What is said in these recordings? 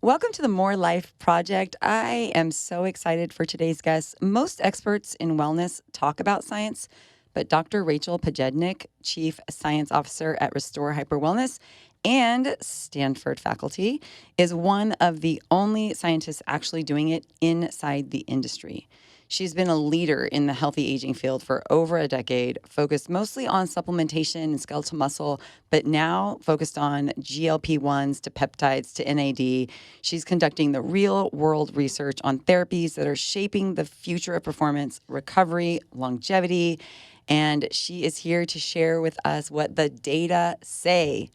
Welcome to the More Life Project. I am so excited for today's guest. Most experts in wellness talk about science, but Dr. Rachele Pojednic, Chief Science Officer at Restore Hyper Wellness and Stanford faculty, is one of the only scientists actually doing it inside the industry. She's been a leader in the healthy aging field for over a decade, focused mostly on supplementation and skeletal muscle, but now focused on GLP-1s to peptides to NAD. She's conducting the real-world research on therapies that are shaping the future of performance, recovery, longevity, and she is here to share with us what the data say.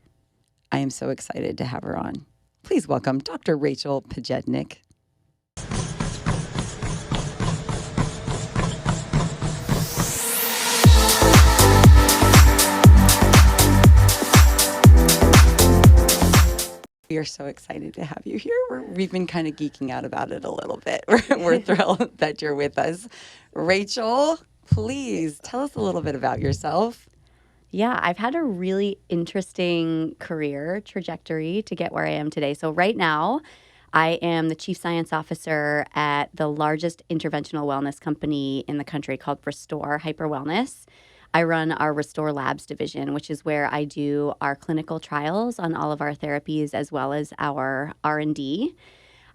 I am so excited to have her on. Please welcome Dr. Rachele Pojednic. We are so excited to have you here. We've been kind of geeking out about it a little bit. We're thrilled that you're with us. Rachele, please tell us a little bit about yourself. Yeah, I've had a really interesting career trajectory to get where I am today. So right now, I am the Chief Science Officer at the largest interventional wellness company in the country called Restore Hyper Wellness. I run our Restore Labs division, which is where I do our clinical trials on all of our therapies as well as our R&D.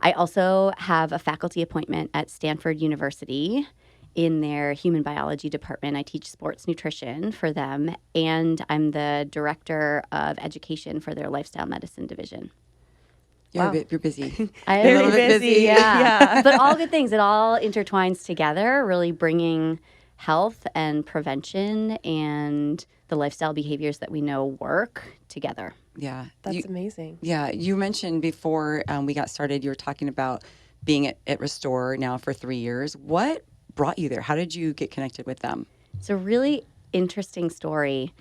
I also have a faculty appointment at Stanford University in their human biology department. I teach sports nutrition for them, and I'm the director of education for their lifestyle medicine division. You're busy. I'm a little bit busy. Yeah. But all good things. It all intertwines together, really bringing health and prevention and the lifestyle behaviors that we know work together. Yeah. That's amazing. Yeah. You mentioned before we got started, you were talking about being at Restore now for 3 years. What brought you there? How did you get connected with them? It's a really interesting story.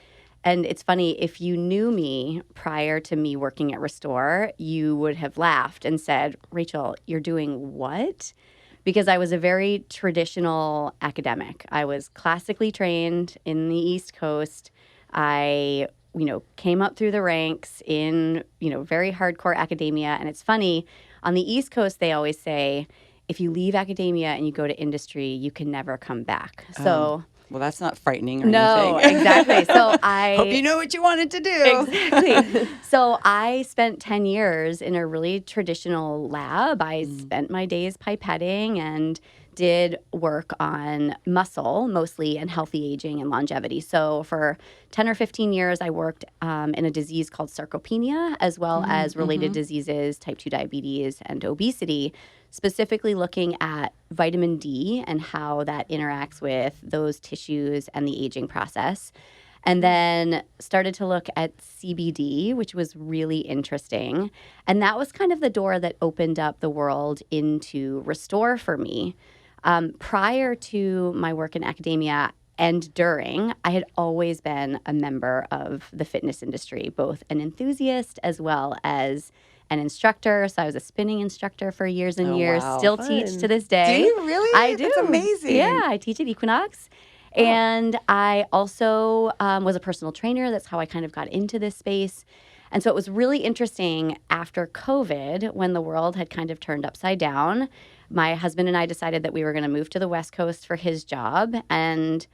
And it's funny, if you knew me prior to me working at Restore, you would have laughed and said, Rachele, you're doing what? Because I was a very traditional academic. I was classically trained in the East Coast. I, came up through the ranks in, very hardcore academia. And it's funny, on the East Coast, they always say, if you leave academia and you go to industry, you can never come back. So, well, that's not frightening or no, anything. Exactly. So I hope you know what you wanted to do. Exactly. So I spent 10 years in a really traditional lab. I spent my days pipetting and did work on muscle mostly and healthy aging and longevity. So for 10 or 15 years, I worked in a disease called sarcopenia, as well as related diseases, type 2 diabetes and obesity, specifically looking at vitamin D and how that interacts with those tissues and the aging process. And then started to look at CBD, which was really interesting. And that was kind of the door that opened up the world into Restore for me. Prior to my work in academia and during, I had always been a member of the fitness industry, both an enthusiast as well as an instructor. So I was a spinning instructor for years and years, wow. still Fun. teach to this day. Do you really? I do. That's amazing. Yeah, I teach at Equinox. And I also was a personal trainer. That's how I kind of got into this space. And so it was really interesting after COVID, when the world had kind of turned upside down. My husband and I decided that we were going to move to the West Coast for his job. And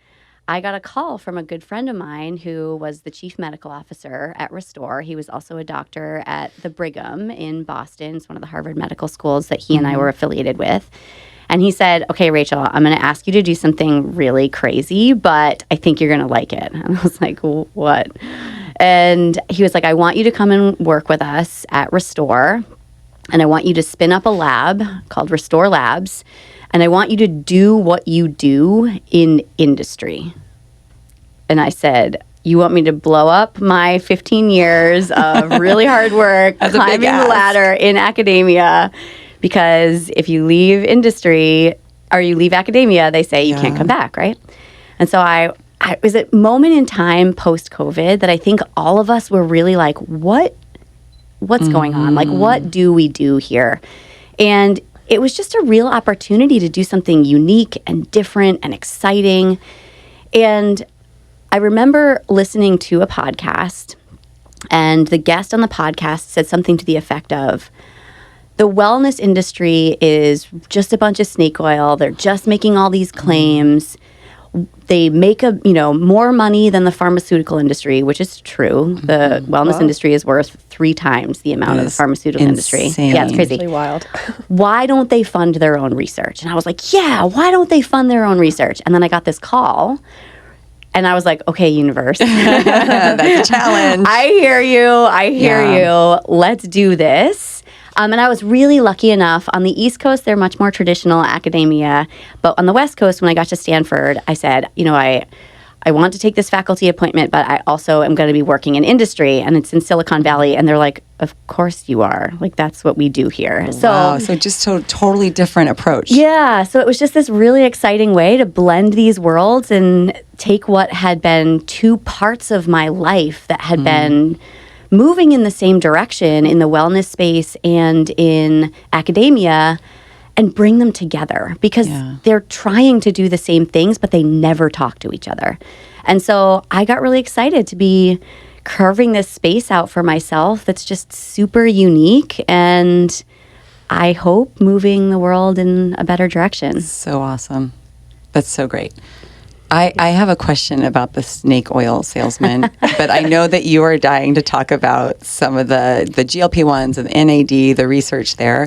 I got a call from a good friend of mine who was the chief medical officer at Restore. He was also a doctor at the Brigham in Boston. It's one of the Harvard medical schools that he and I were affiliated with. And he said, okay, Rachele, I'm going to ask you to do something really crazy, but I think you're going to like it. And I was like, what? And he was like, I want you to come and work with us at Restore. And I want you to spin up a lab called Restore Labs. And I want you to do what you do in industry. And I said, you want me to blow up my 15 years of really hard work, climbing the ladder in academia? Because if you leave industry or you leave academia, they say you can't come back, right? And so I was at a moment in time post-COVID that I think all of us were really like, what's going on? Like, what do we do here? And it was just a real opportunity to do something unique and different and exciting. And I remember listening to a podcast, and the guest on the podcast said something to the effect of, the wellness industry is just a bunch of snake oil. They're just making all these claims. They make more money than the pharmaceutical industry, which is true. The wellness industry is worth 3 times the amount of the pharmaceutical industry. Yeah, it's crazy. Really wild. Why don't they fund their own research? And I was like, yeah, why don't they fund their own research? And then I got this call. And I was like, okay, universe. That's a challenge. I hear you. Let's do this. And I was really lucky enough. On the East Coast, they're much more traditional academia. But on the West Coast, when I got to Stanford, I said, I want to take this faculty appointment, but I also am going to be working in industry. And it's in Silicon Valley. And they're like, of course you are. Like, that's what we do here. Wow. So just a totally different approach. Yeah. So it was just this really exciting way to blend these worlds and take what had been 2 parts of my life that had been moving in the same direction in the wellness space and in academia and bring them together because they're trying to do the same things, but they never talk to each other. And so I got really excited to be carving this space out for myself that's just super unique and I hope moving the world in a better direction. So awesome. That's so great. I have a question about the snake oil salesman, but I know that you are dying to talk about some of the GLP-1s and the NAD, the research there.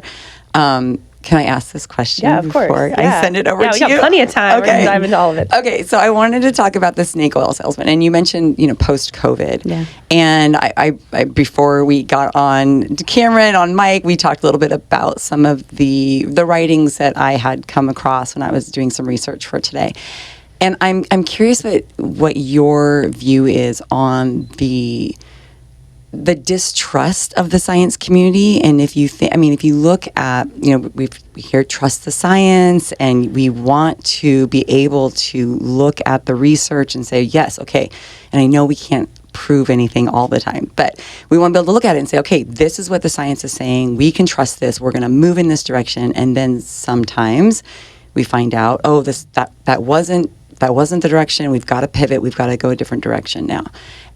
Can I ask this question before I send it over to you? We got plenty of time. We're going to dive into all of it. Okay, so I wanted to talk about the snake oil salesman, and you mentioned, post-COVID. Yeah. And I before we got on camera and on mic, we talked a little bit about some of the writings that I had come across when I was doing some research for today. And I'm curious what your view is on the distrust of the science community, and if you if you look at, we hear trust the science, and we want to be able to look at the research and say yes, okay. And I know we can't prove anything all the time, but we want to be able to look at it and say, okay, this is what the science is saying. We can trust this. We're going to move in this direction, and then sometimes we find out, oh, that wasn't the direction. We've got to pivot. We've got to go a different direction now.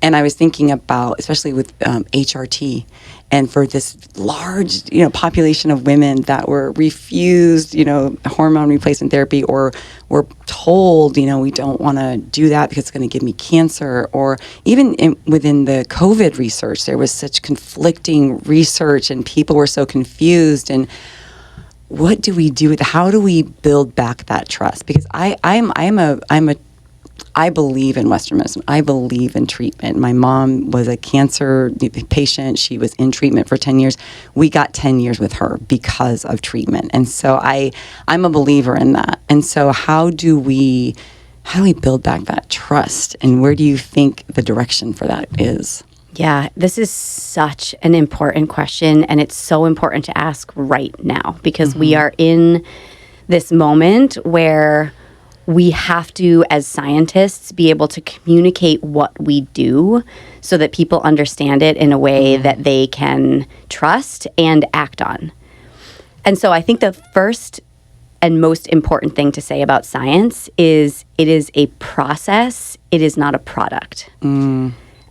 And I was thinking about, especially with HRT, and for this large, population of women that were refused, hormone replacement therapy, or were told, we don't want to do that because it's going to give me cancer. Or even within the COVID research, there was such conflicting research, and people were so confused. And what do we do how do we build back that trust? Because I believe in Western medicine. I believe in treatment. My mom was a cancer patient. She was in treatment for 10 years. We got 10 years with her because of treatment. And so I'm a believer in that. And so how do we build back that trust? And where do you think the direction for that is? Yeah, this is such an important question, and it's so important to ask right now because we are in this moment where we have to, as scientists, be able to communicate what we do so that people understand it in a way that they can trust and act on. And so I think the first and most important thing to say about science is it is a process, it is not a product.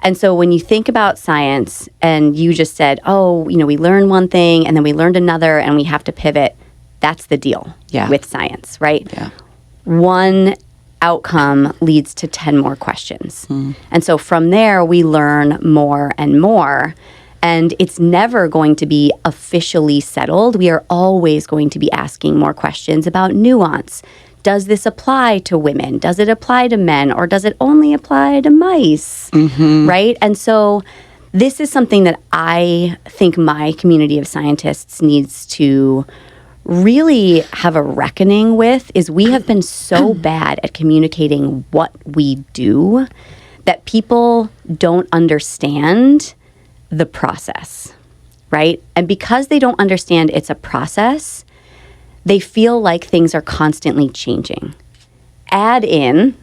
And so when you think about science and you just said, we learned one thing and then we learned another and we have to pivot, that's the deal with science, right? Yeah. One outcome leads to 10 more questions. And so from there, we learn more and more. And it's never going to be officially settled. We are always going to be asking more questions about nuance. Does this apply to women? Does it apply to men? Or does it only apply to mice? Right? And so this is something that I think my community of scientists needs to really have a reckoning with, is we have been so bad at communicating what we do that people don't understand the process, right? And because they don't understand it's a process, they feel like things are constantly changing. Add in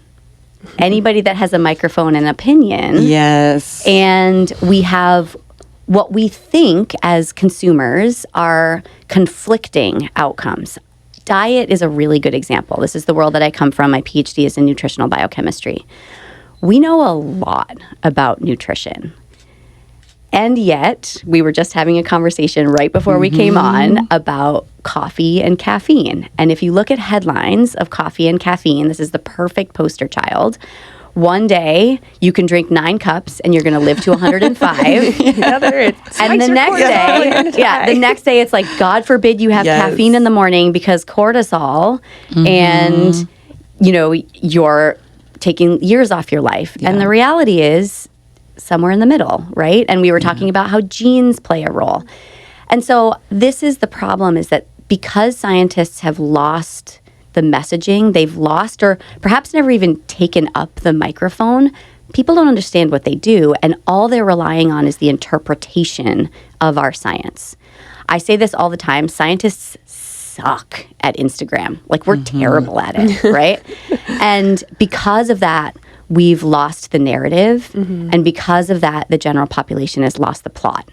anybody that has a microphone and opinion. Yes. And we have what we think as consumers are conflicting outcomes. Diet is a really good example. This is the world that I come from. My PhD is in nutritional biochemistry. We know a lot about nutrition. And yet, we were just having a conversation right before we came on about coffee and caffeine. And if you look at headlines of coffee and caffeine, this is the perfect poster child. One day, you can drink 9 cups and you're going to live to 105. And the next day, it's like, God forbid you have caffeine in the morning because cortisol and, you're taking years off your life. And the reality is somewhere in the middle, right? And we were talking about how genes play a role. And so this is the problem, is that because scientists have lost the messaging, they've lost or perhaps never even taken up the microphone, people don't understand what they do, and all they're relying on is the interpretation of our science. I say this all the time, scientists suck at Instagram. Like, we're terrible at it, right? And because of that, we've lost the narrative, and because of that, the general population has lost the plot,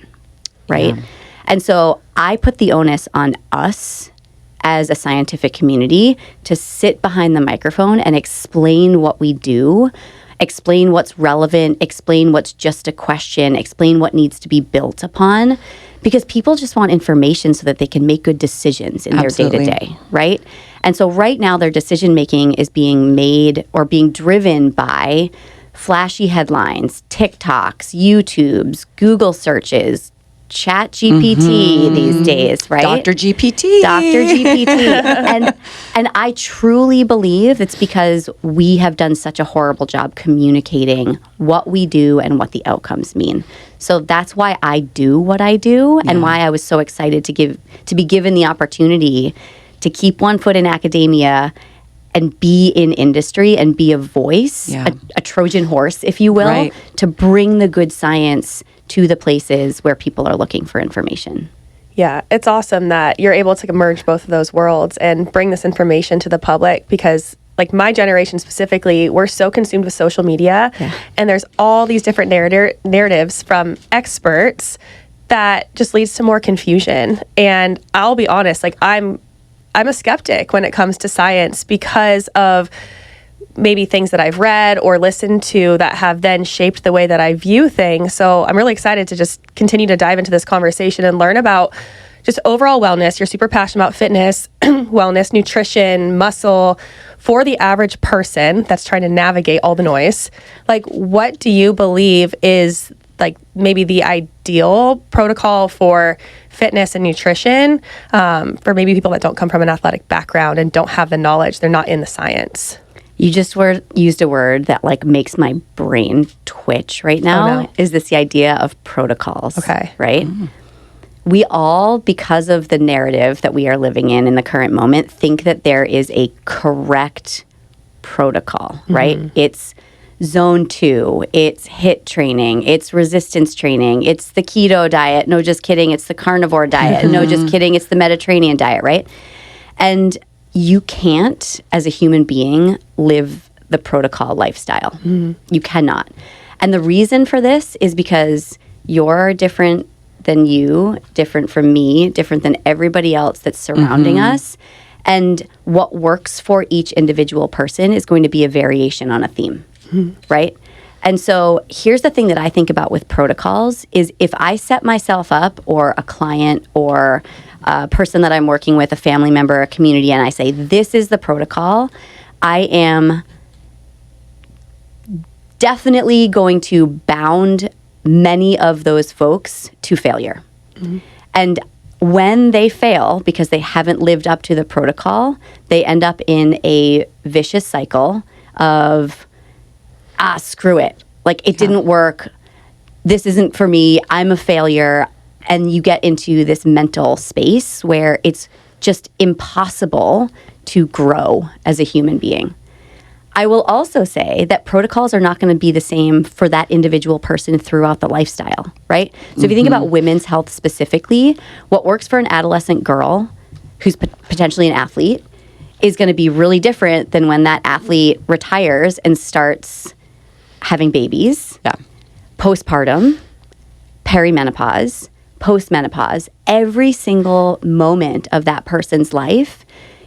right? Yeah. And so I put the onus on us as a scientific community to sit behind the microphone and explain what we do, explain what's relevant, explain what's just a question, explain what needs to be built upon, because people just want information so that they can make good decisions in their day-to-day, right? And so right now their decision making is being made or being driven by flashy headlines, TikToks, YouTubes, Google searches, Chat GPT these days, right? Dr. GPT. And I truly believe it's because we have done such a horrible job communicating what we do and what the outcomes mean. So that's why I do what I do, and why I was so excited to be given the opportunity to keep one foot in academia and be in industry and be a voice, a Trojan horse, if you will, to bring the good science to the places where people are looking for information. Yeah, it's awesome that you're able to merge both of those worlds and bring this information to the public, because like my generation specifically, we're so consumed with social media, and there's all these different narratives from experts that just leads to more confusion. And I'll be honest, like I'm a skeptic when it comes to science because of maybe things that I've read or listened to that have then shaped the way that I view things. So I'm really excited to just continue to dive into this conversation and learn about just overall wellness. You're super passionate about fitness, wellness, nutrition, muscle. For the average person that's trying to navigate all the noise, like, what do you believe is like maybe the ideal protocol for fitness and nutrition for maybe people that don't come from an athletic background and don't have the knowledge, they're not in the science? You just used a word that like makes my brain twitch right now. Is this the idea of protocols? Okay. Right? We all, because of the narrative that we are living in the current moment, think that there is a correct protocol, right? It's zone 2, it's HIIT training, it's resistance training, it's the keto diet. No, just kidding. It's the carnivore diet. No, just kidding. It's the Mediterranean diet, right? And you can't, as a human being, live the protocol lifestyle. You cannot. And the reason for this is because you're different than you, different from me, different than everybody else that's surrounding us. And what works for each individual person is going to be a variation on a theme, right? And so here's the thing that I think about with protocols is if I set myself up, or a client or a person that I'm working with, a family member, a community, and I say, this is the protocol, I am definitely going to bound many of those folks to failure. And when they fail because they haven't lived up to the protocol, they end up in a vicious cycle of, screw it. Like, it didn't work. This isn't for me. I'm a failure. And you get into this mental space where it's just impossible to grow as a human being. I will also say that protocols are not going to be the same for that individual person throughout the lifestyle, right? So if you think about women's health specifically, what works for an adolescent girl who's potentially an athlete is going to be really different than when that athlete retires and starts having babies, postpartum, perimenopause, postmenopause. Every single moment of that person's life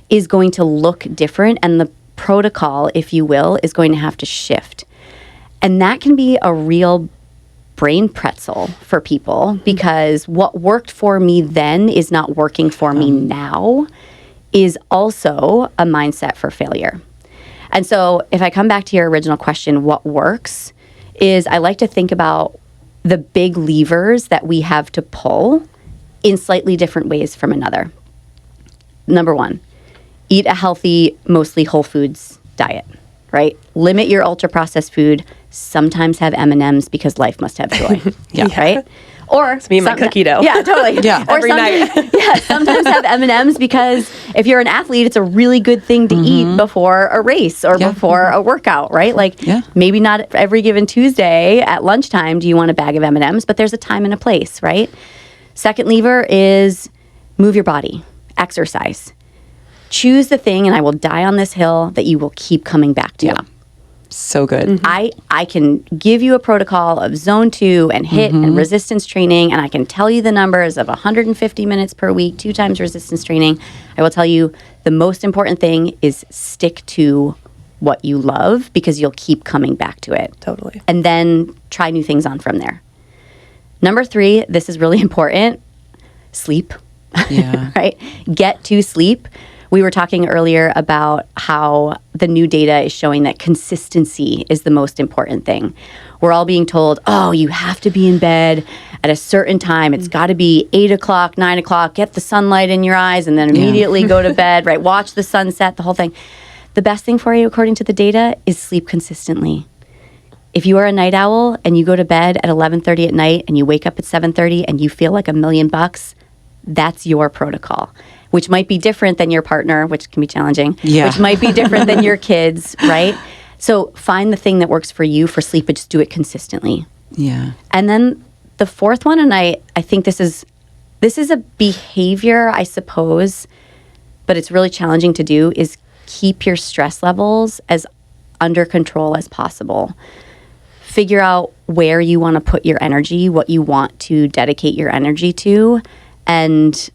is going to look different, and the protocol, if you will, is going to have to shift. And that can be a real brain pretzel for people because what worked for me then is not working for me now is also a mindset for failure. And so if I come back to your original question, what works is I like to think about the big levers that we have to pull in slightly different ways from another. Number one, eat a healthy, mostly whole foods diet, right? Limit your ultra processed food. Sometimes have M&Ms because life must have joy. Right? Or it's me and my cookie dough. Yeah, totally. Or every night. Sometimes have M&Ms because if you're an athlete, it's a really good thing to eat before a race or before a workout, right? Like maybe not every given Tuesday at lunchtime do you want a bag of M&Ms, but there's a time and a place, right? Second lever is move your body, exercise. Choose the thing, and I will die on this hill, that you will keep coming back to. Yeah. So good. I can give you a protocol of zone 2 and HIIT and resistance training, and I can tell you the numbers of 150 minutes per week, 2 times resistance training. I will tell you the most important thing is stick to what you love because you'll keep coming back to it. Totally. And then try new things on from there. Number 3, this is really important, sleep. Yeah. Right? Get to sleep. We were talking earlier about how the new data is showing that consistency is the most important thing. We're all being told, oh, you have to be in bed at a certain time. It's got to be 8 o'clock, 9 o'clock, get the sunlight in your eyes, and then immediately go to bed, right? Watch the sunset, the whole thing. The best thing for you, according to the data, is sleep consistently. If you are a night owl and you go to bed at 11:30 at night and you wake up at 7:30 and you feel like $1,000,000, that's your protocol, which might be different than your partner, which can be challenging, which might be different than your kids, right? So find the thing that works for you for sleep, but just do it consistently. Yeah. And then the fourth one, and I think this is a behavior, I suppose, but it's really challenging to do, is keep your stress levels as under control as possible. Figure out where you want to put your energy, what you want to dedicate your energy to, and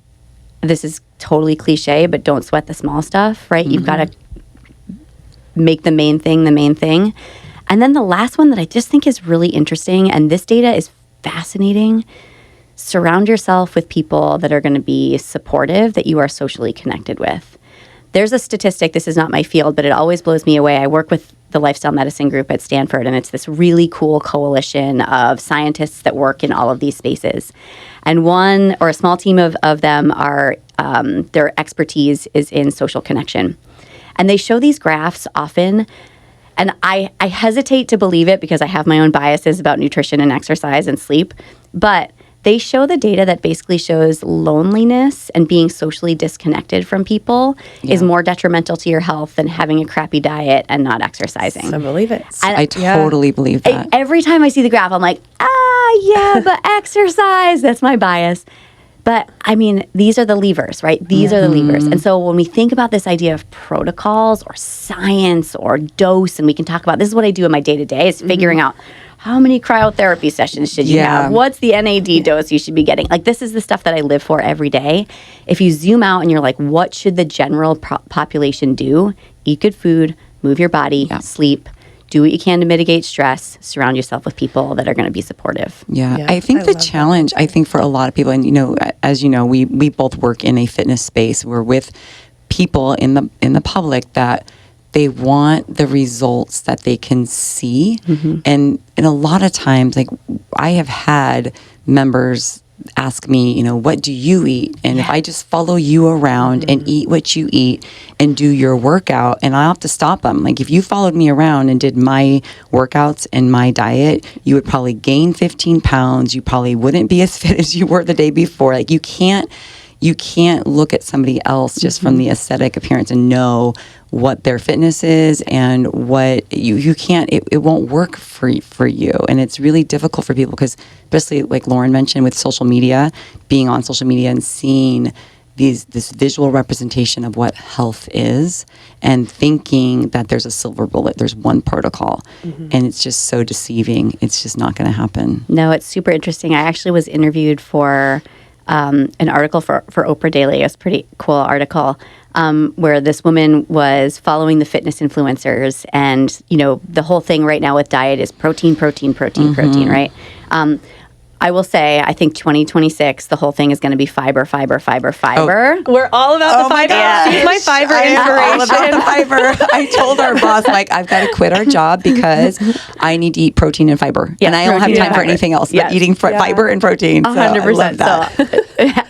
this is totally cliche, but don't sweat the small stuff, right? You've got to make the main thing the main thing. And then the last one that I just think is really interesting, and this data is fascinating, surround yourself with people that are going to be supportive, that you are socially connected with. There's a statistic, this is not my field, but it always blows me away. I work with the lifestyle medicine group at Stanford, and it's this really cool coalition of scientists that work in all of these spaces. And one or a small team of them are, their expertise is in social connection. And they show these graphs often, and I hesitate to believe it because I have my own biases about nutrition and exercise and sleep, but they show the data that basically shows loneliness and being socially disconnected from people is more detrimental to your health than having a crappy diet and not exercising. I believe it. I totally believe that. Every time I see the graph, I'm like, but exercise, that's my bias. But I mean, these are the levers, right? These are the levers. And so when we think about this idea of protocols or science or dose, and we can talk about, this is what I do in my day-to-day, is figuring out how many cryotherapy sessions should you have? What's the NAD dose you should be getting? Like, this is the stuff that I live for every day. If you zoom out and you're like, what should the general population do? Eat good food, move your body, sleep, do what you can to mitigate stress, surround yourself with people that are going to be supportive. Yeah. I think the challenge, I think for a lot of people, and as you know, we both work in a fitness space. We're with people in the public that they want the results that they can see. And a lot of times, like, I have had members ask me, what do you eat? And if I just follow you around and eat what you eat and do your workout, and I'll have to stop them. Like, if you followed me around and did my workouts and my diet, you would probably gain 15 pounds. You probably wouldn't be as fit as you were the day before. Like, you can't look at somebody else just from the aesthetic appearance and know what their fitness is and what you can't, it won't work for you. And it's really difficult for people because, especially like Lauren mentioned with social media, being on social media and seeing this visual representation of what health is and thinking that there's a silver bullet, there's one protocol. And it's just so deceiving. It's just not going to happen. No, it's super interesting. I actually was interviewed for an article for Oprah Daily. It was a pretty cool article where this woman was following the fitness influencers, and the whole thing right now with diet is protein, right? I will say, I think 2026, the whole thing is going to be fiber. Oh, we're all about the fiber. God. She's my fiber All about inspiration. the fiber. I told our boss, I've got to quit our job because I need to eat protein and fiber. Yeah, and I don't have protein time and for fiber. anything else Yes. but eating fiber and protein. 100%. So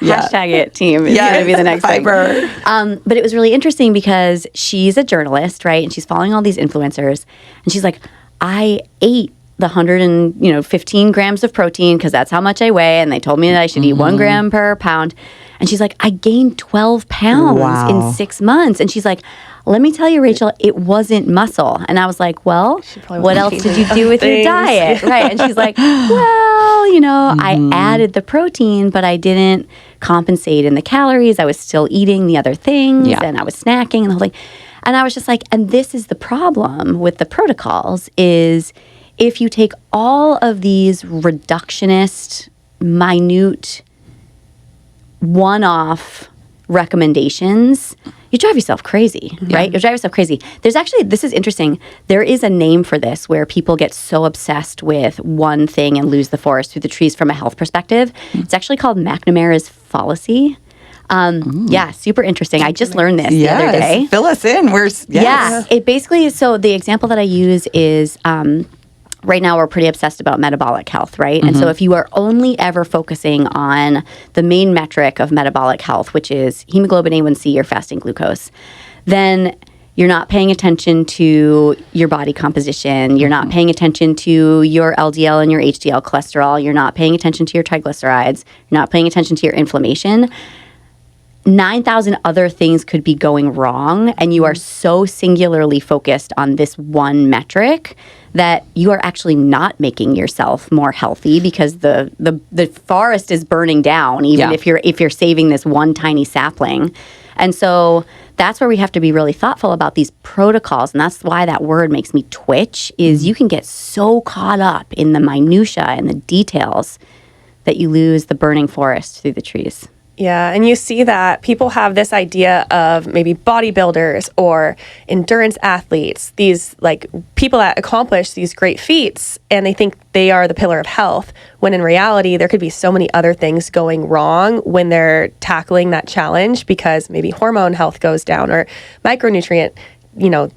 Hashtag it, team. It's going to be the next fiber. thing. But it was really interesting because she's a journalist, right? And she's following all these influencers. And she's like, I ate the 115 grams of protein because that's how much I weigh. And they told me that I should eat 1 gram per pound. And she's like, I gained 12 pounds in 6 months. And she's like, let me tell you, Rachel, it wasn't muscle. And I was like, well, what else did you do with your diet? Right. And she's like, well, I added the protein, but I didn't compensate in the calories. I was still eating the other things and I was snacking and the whole thing. And I was just like, and this is the problem with the protocols is if you take all of these reductionist, minute, one-off recommendations, you drive yourself crazy, right? You drive yourself crazy. There's actually, this is interesting, there is a name for this where people get so obsessed with one thing and lose the forest through the trees from a health perspective. It's actually called McNamara's fallacy. Yeah, super interesting. I just learned this the other day. Fill us in. Yeah, it basically, so the example that I use is right now we're pretty obsessed about metabolic health, right? And so if you are only ever focusing on the main metric of metabolic health, which is hemoglobin A1C or fasting glucose, then you're not paying attention to your body composition. You're not paying attention to your LDL and your HDL cholesterol. You're not paying attention to your triglycerides. You're not paying attention to your inflammation. 9,000 other things could be going wrong, and you are so singularly focused on this one metric that you are actually not making yourself more healthy because the forest is burning down, even if you're saving this one tiny sapling. And so that's where we have to be really thoughtful about these protocols, and that's why that word makes me twitch, is you can get so caught up in the minutia and the details that you lose the burning forest through the trees. Yeah, and you see that people have this idea of maybe bodybuilders or endurance athletes, these people that accomplish these great feats, and they think they are the pillar of health, when in reality there could be so many other things going wrong when they're tackling that challenge because maybe hormone health goes down or micronutrient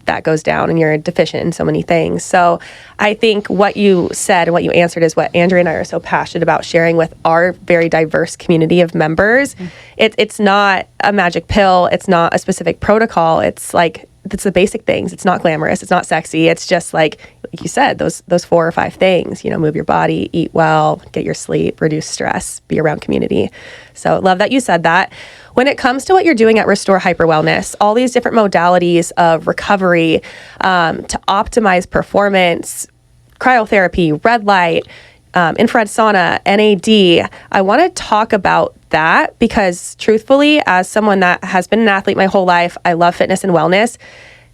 that goes down and you're deficient in so many things. So I think what you said and what you answered is what Andrea and I are so passionate about sharing with our very diverse community of members. It's not a magic pill. It's not a specific protocol. It's the basic things. It's not glamorous. It's not sexy. It's just like you said, those 4 or 5 things, move your body, eat well, get your sleep, reduce stress, be around community. So love that you said that. When it comes to what you're doing at Restore Hyper Wellness, all these different modalities of recovery to optimize performance, cryotherapy, red light, infrared sauna, NAD, I want to talk about that because truthfully, as someone that has been an athlete my whole life, I love fitness and wellness,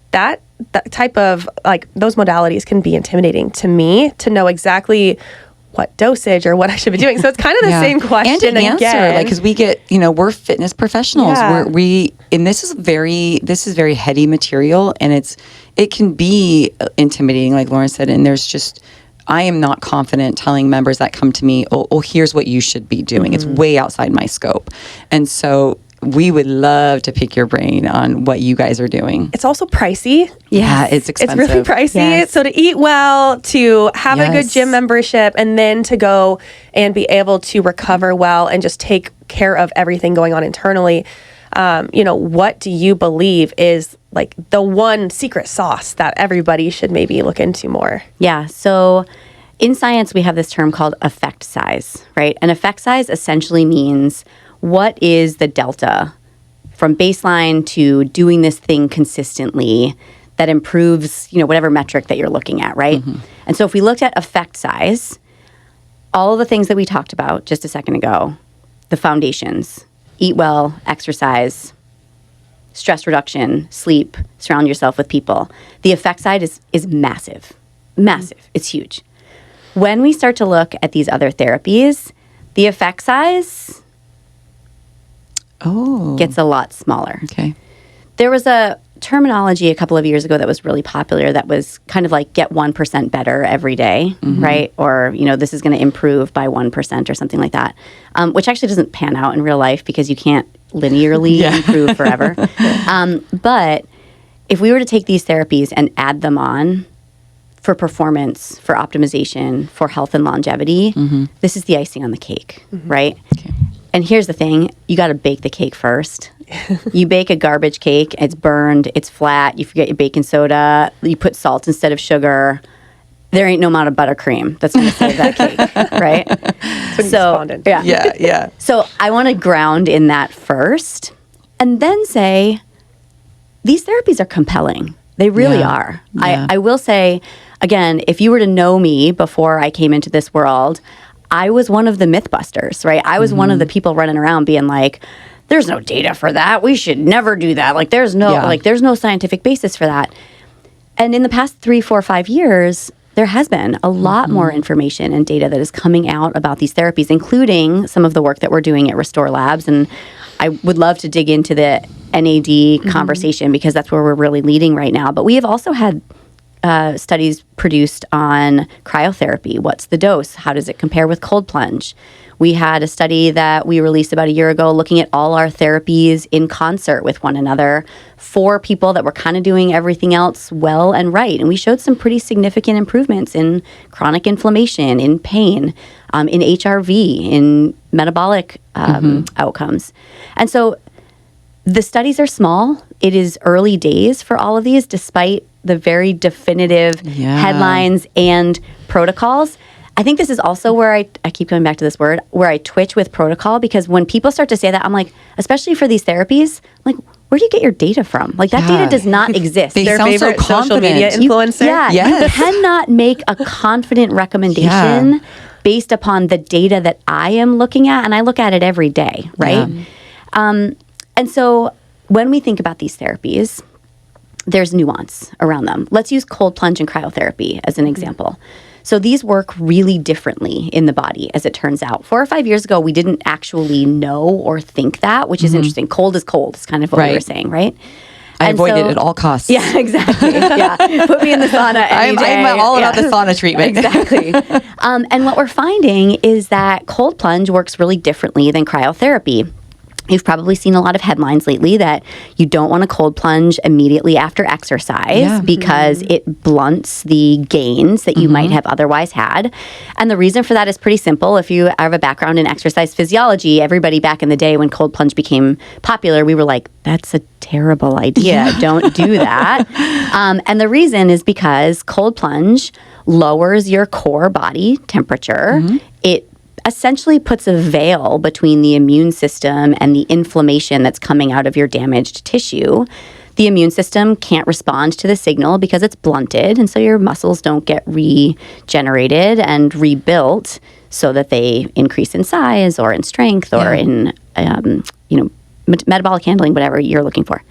that type of those modalities can be intimidating to me to know exactly what dosage or what I should be doing. So it's kind of the same question and an again. answer, because we get, we're fitness professionals. And this is very heady material, and it can be intimidating, like Lauren said. And I am not confident telling members that come to me, oh, here's what you should be doing. It's way outside my scope. And so we would love to pick your brain on what you guys are doing. It's also pricey. Yeah, it's expensive. It's really pricey. Yes. So to eat well, to have a good gym membership, and then to go and be able to recover well and just take care of everything going on internally. What do you believe is the one secret sauce that everybody should maybe look into more? Yeah. So in science, we have this term called effect size, right? And effect size essentially means what is the delta from baseline to doing this thing consistently that improves, whatever metric that you're looking at, right? And so if we looked at effect size, all of the things that we talked about just a second ago, the foundations, eat well, exercise, stress reduction, sleep, surround yourself with people. The effect side is massive. Massive. It's huge. When we start to look at these other therapies, the effect size gets a lot smaller. Okay. There was a terminology a couple of years ago that was really popular that was kind of like get 1% better every day, right? Or, this is going to improve by 1% or something like that, which actually doesn't pan out in real life because you can't linearly improve forever. But if we were to take these therapies and add them on for performance, for optimization, for health and longevity, this is the icing on the cake, right? Okay. And here's the thing, you got to bake the cake first. You bake a garbage cake, it's burned, it's flat, you forget your baking soda, you put salt instead of sugar. There ain't no amount of buttercream that's going to save that cake, right? Despondent. Yeah. So I want to ground in that first and then say, these therapies are compelling. They really are. Yeah. I will say, again, if you were to know me before I came into this world, I was one of the mythbusters, right? I was one of the people running around being like, there's no data for that. We should never do that. Like there's no scientific basis for that. And in the past 3, 4, 5 years, there has been a lot more information and data that is coming out about these therapies, including some of the work that we're doing at Restore Labs. And I would love to dig into the NAD conversation because that's where we're really leading right now. But we have also had studies produced on cryotherapy. What's the dose? How does it compare with cold plunge? We had a study that we released about a year ago looking at all our therapies in concert with one another for people that were kind of doing everything else well and right. And we showed some pretty significant improvements in chronic inflammation, in pain, in HRV, in metabolic outcomes. And so the studies are small. It is early days for all of these, despite the very definitive headlines and protocols. I think this is also where I keep coming back to this word, where I twitch with protocol, because when people start to say that, I'm like, especially for these therapies, I'm like, where do you get your data from? Like that data does not exist. They Their sound so favorite social confident. media influencer. You cannot make a confident recommendation based upon the data that I am looking at, and I look at it every day, right? And so when we think about these therapies, there's nuance around them. Let's use cold plunge and cryotherapy as an example. So these work really differently in the body, as it turns out. 4 or 5 years ago, we didn't actually know or think that, which is interesting. Cold is cold is kind of what we were saying, right? I avoid it at all costs. Yeah, exactly. Put me in the sauna any day. I'm all about the sauna treatment. Exactly. And what we're finding is that cold plunge works really differently than cryotherapy. You've probably seen a lot of headlines lately that you don't want to cold plunge immediately after exercise because it blunts the gains that you might have otherwise had. And the reason for that is pretty simple. If you have a background in exercise physiology, everybody back in the day when cold plunge became popular, we were like, that's a terrible idea. Don't do that. And the reason is because cold plunge lowers your core body temperature. It essentially puts a veil between the immune system and the inflammation that's coming out of your damaged tissue. The immune system can't respond to the signal because it's blunted, and so your muscles don't get regenerated and rebuilt so that they increase in size or in strength or in metabolic handling, whatever you're looking for.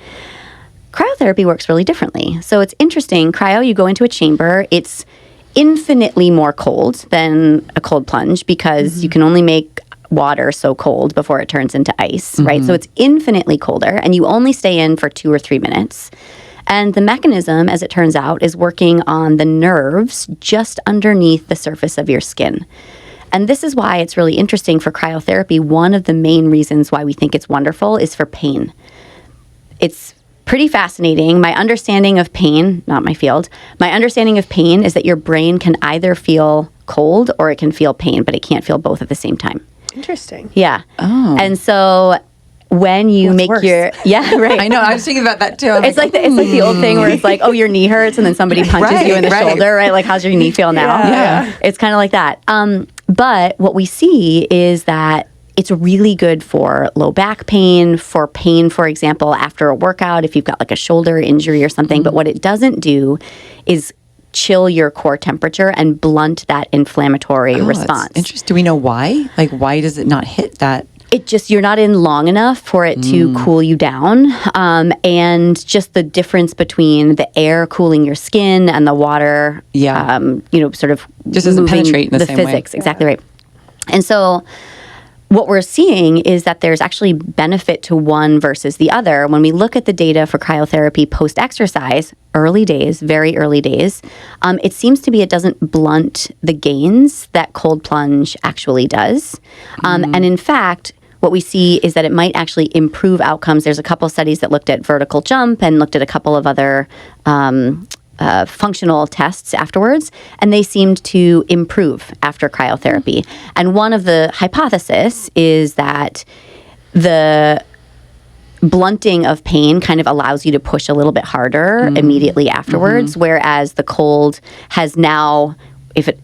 Cryotherapy works really differently. So it's interesting. Cryo, you go into a chamber. It's infinitely more cold than a cold plunge because you can only make water so cold before it turns into ice, right? So it's infinitely colder, and you only stay in for 2 or 3 minutes. And the mechanism, as it turns out, is working on the nerves just underneath the surface of your skin. And this is why it's really interesting for cryotherapy. One of the main reasons why we think it's wonderful is for pain. It's pretty fascinating. My understanding of pain, not my field, my understanding of pain is that your brain can either feel cold or it can feel pain, but it can't feel both at the same time. Interesting. Yeah. Oh. And so when you What's make worse? right. I know. I was thinking about that too. It's like the old thing where it's like, oh, your knee hurts, and then somebody punches you in the shoulder, right? Like, how's your knee feel now? Yeah. It's kind of like that. But what we see is that it's really good for low back pain, for example, after a workout, if you've got like a shoulder injury or something. But what it doesn't do is chill your core temperature and blunt that inflammatory response. Interesting. Do we know why? Like, why does it not hit that? It just, you're not in long enough for it to cool you down. And just the difference between the air cooling your skin and the water, sort of just doesn't penetrate in the same way. physics. Exactly right. And so what we're seeing is that there's actually benefit to one versus the other. When we look at the data for cryotherapy post-exercise, early days, very early days, it seems to be it doesn't blunt the gains that cold plunge actually does. And in fact, what we see is that it might actually improve outcomes. There's a couple studies that looked at vertical jump and looked at a couple of other functional tests afterwards, and they seemed to improve after cryotherapy. And one of the hypotheses is that the blunting of pain kind of allows you to push a little bit harder immediately afterwards, whereas the cold has now,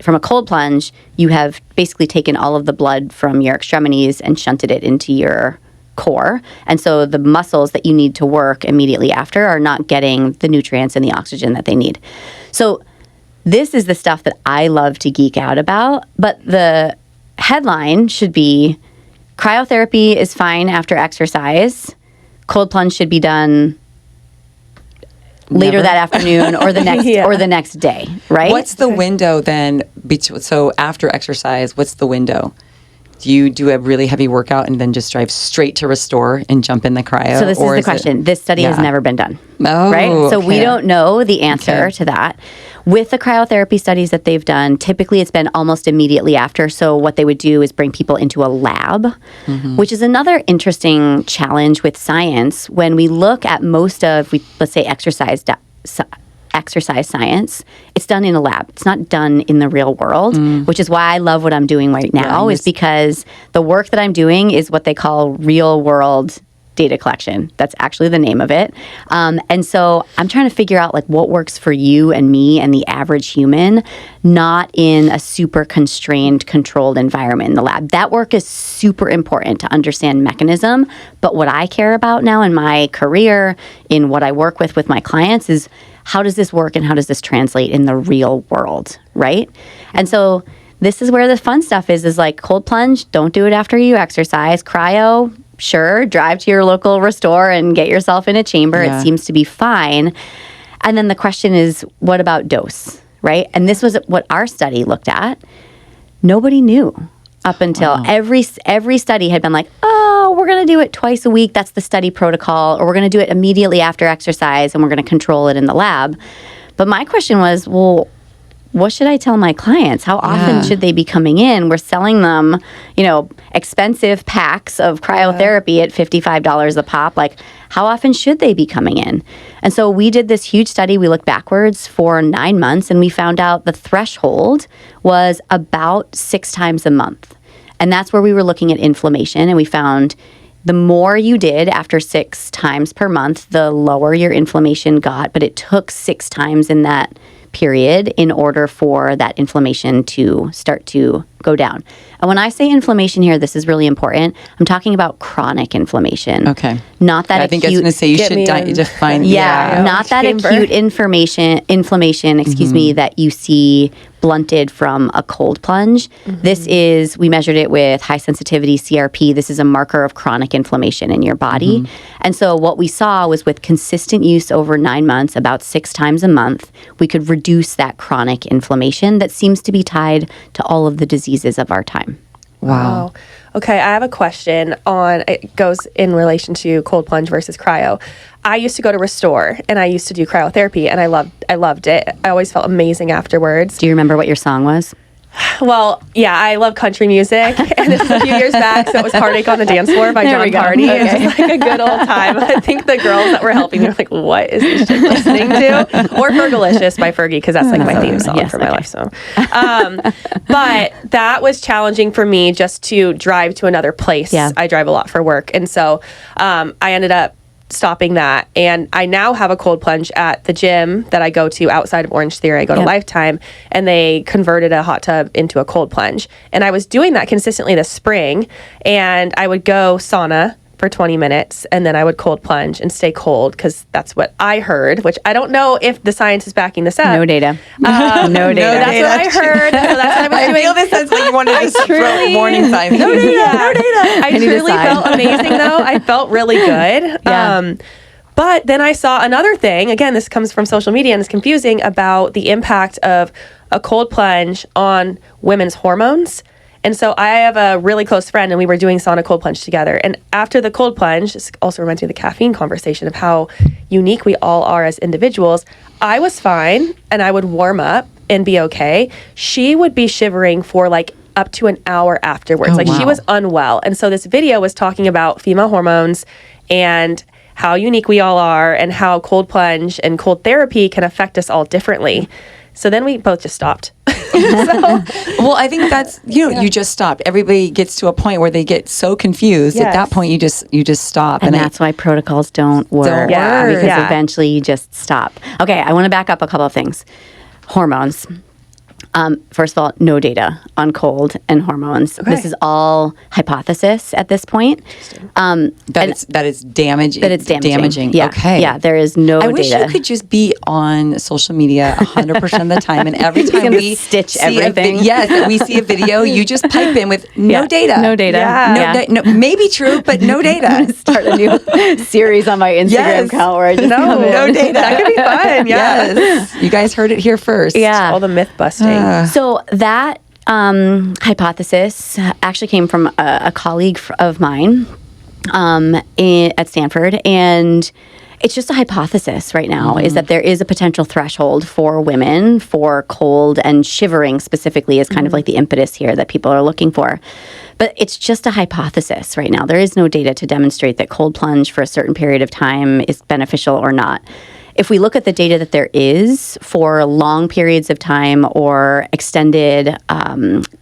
from a cold plunge, you have basically taken all of the blood from your extremities and shunted it into your core. And so the muscles that you need to work immediately after are not getting the nutrients and the oxygen that they need. So this is the stuff that I love to geek out about. But the headline should be cryotherapy is fine after exercise. Cold plunge should be done later that afternoon or the next or the next day, right? What's the window then? So after exercise, what's the window? Do you do a really heavy workout and then just drive straight to Restore and jump in the cryo? So this is the question. This study has never been done. Oh, right? So okay. we don't know the answer to that. With the cryotherapy studies that they've done, typically it's been almost immediately after. So what they would do is bring people into a lab, which is another interesting challenge with science. When we look at most of, let's say, exercise science, it's done in a lab. It's not done in the real world, which is why I love what I'm doing right now, is because the work that I'm doing is what they call real world data collection. That's actually the name of it. And so I'm trying to figure out like what works for you and me and the average human, not in a super constrained, controlled environment in the lab. That work is super important to understand mechanism. But what I care about now in my career, in what I work with my clients, is how does this work and how does this translate in the real world, right? And so this is where the fun stuff is like cold plunge, don't do it after you exercise. Cryo, sure, drive to your local Restore and get yourself in a chamber. It seems to be fine. And then the question is, what about dose, right? And this was what our study looked at. Nobody knew up until every study had been like, oh, we're going to do it twice a week. That's the study protocol. Or we're going to do it immediately after exercise and we're going to control it in the lab. But my question was, well, what should I tell my clients? How often should they be coming in? We're selling them, expensive packs of cryotherapy at $55 a pop. Like, how often should they be coming in? And so we did this huge study. We looked backwards for 9 months, and we found out the threshold was about 6 times a month. And that's where we were looking at inflammation, and we found the more you did after 6 times per month, the lower your inflammation got. But it took 6 times in that period in order for that inflammation to start to go down. And when I say inflammation here, this is really important. I'm talking about chronic inflammation. Okay. Not that I think I was going to say you should define. Not that acute inflammation, excuse me, that you see blunted from a cold plunge. This is, we measured it with high sensitivity CRP. This is a marker of chronic inflammation in your body. And so what we saw was with consistent use over 9 months, about 6 times a month, we could reduce that chronic inflammation that seems to be tied to all of the diseases of our time. Wow. Okay, I have a question on, it goes in relation to cold plunge versus cryo. I used to go to Restore and I used to do cryotherapy and I loved it. I always felt amazing afterwards. Do you remember what your song was? Well, yeah, I love country music, and this was a few years back, so it was Heartache on the Dance Floor by John Party. Okay. It was like a good old time. I think the girls that were helping me were like, what is this chick listening to? Or Fergalicious by Fergie, because that's like my theme song for my life. So, but that was challenging for me just to drive to another place. Yeah. I drive a lot for work, and so I ended up stopping that. And I now have a cold plunge at the gym that I go to outside of Orange Theory. I go to Lifetime, and they converted a hot tub into a cold plunge. And I was doing that consistently this spring, and I would go sauna for 20 minutes, and then I would cold plunge and stay cold, because that's what I heard, which I don't know if the science is backing this up. No data. No data. That's what I heard. So that's what I was doing. I feel this as like you wanted to throw warning signs. No data. No data. I truly felt amazing, though. I felt really good. Yeah. But then I saw another thing. Again, this comes from social media and it's confusing, about the impact of a cold plunge on women's hormones. And so I have a really close friend, and we were doing sauna cold plunge together. And after the cold plunge, this also reminds me of the caffeine conversation of how unique we all are as individuals. I was fine, and I would warm up and be okay. She would be shivering for like up to an hour afterwards. She was unwell. And so this video was talking about female hormones and how unique we all are and how cold plunge and cold therapy can affect us all differently. So then we both just stopped. Well, I think that's, you just stopped. Everybody gets to a point where they get so confused. At that point, you just stop. And that's why protocols don't work. Because eventually you just stop. Okay, I want to back up a couple of things. Hormones. First of all, no data on cold and hormones. Okay. This is all hypothesis at this point. That it's damaging. That it's damaging. Yeah. Okay. Yeah, there is no data. I wish you could just be on social media 100% of the time, and every time we stitch everything. We see a video, you just pipe in with no data. No data. Yeah. No, maybe true, but no data. Start a new series on my Instagram account where I just come in. No data. That could be fun. Yes. You guys heard it here first. Yeah. All the myth busting. So that hypothesis actually came from a colleague of mine at Stanford, and it's just a hypothesis right now, is that there is a potential threshold for women for cold, and shivering specifically is kind of like the impetus here that people are looking for. But it's just a hypothesis right now. There is no data to demonstrate that cold plunge for a certain period of time is beneficial or not. If we look at the data that there is for long periods of time or extended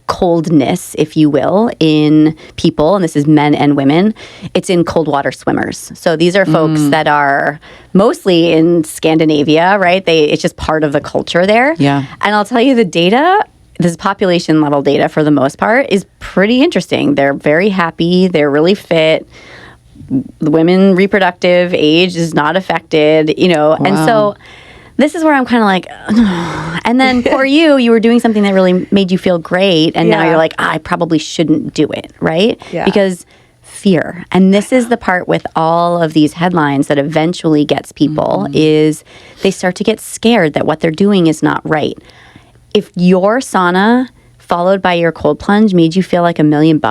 coldness, if you will, in people, and this is men and women, it's in cold water swimmers. So these are folks that are mostly in Scandinavia, right? It's just part of the culture there. Yeah. And I'll tell you, the data, this population level data for the most part, is pretty interesting. They're very happy. They're really fit. The women reproductive age is not affected, Wow. And so this is where I'm kind of like, and then for you were doing something that really made you feel great, and now you're like, I probably shouldn't do it, right? Yeah. Because fear. And this is the part with all of these headlines that eventually gets people is they start to get scared that what they're doing is not right. If your sauna followed by your cold plunge made you feel like $1 million,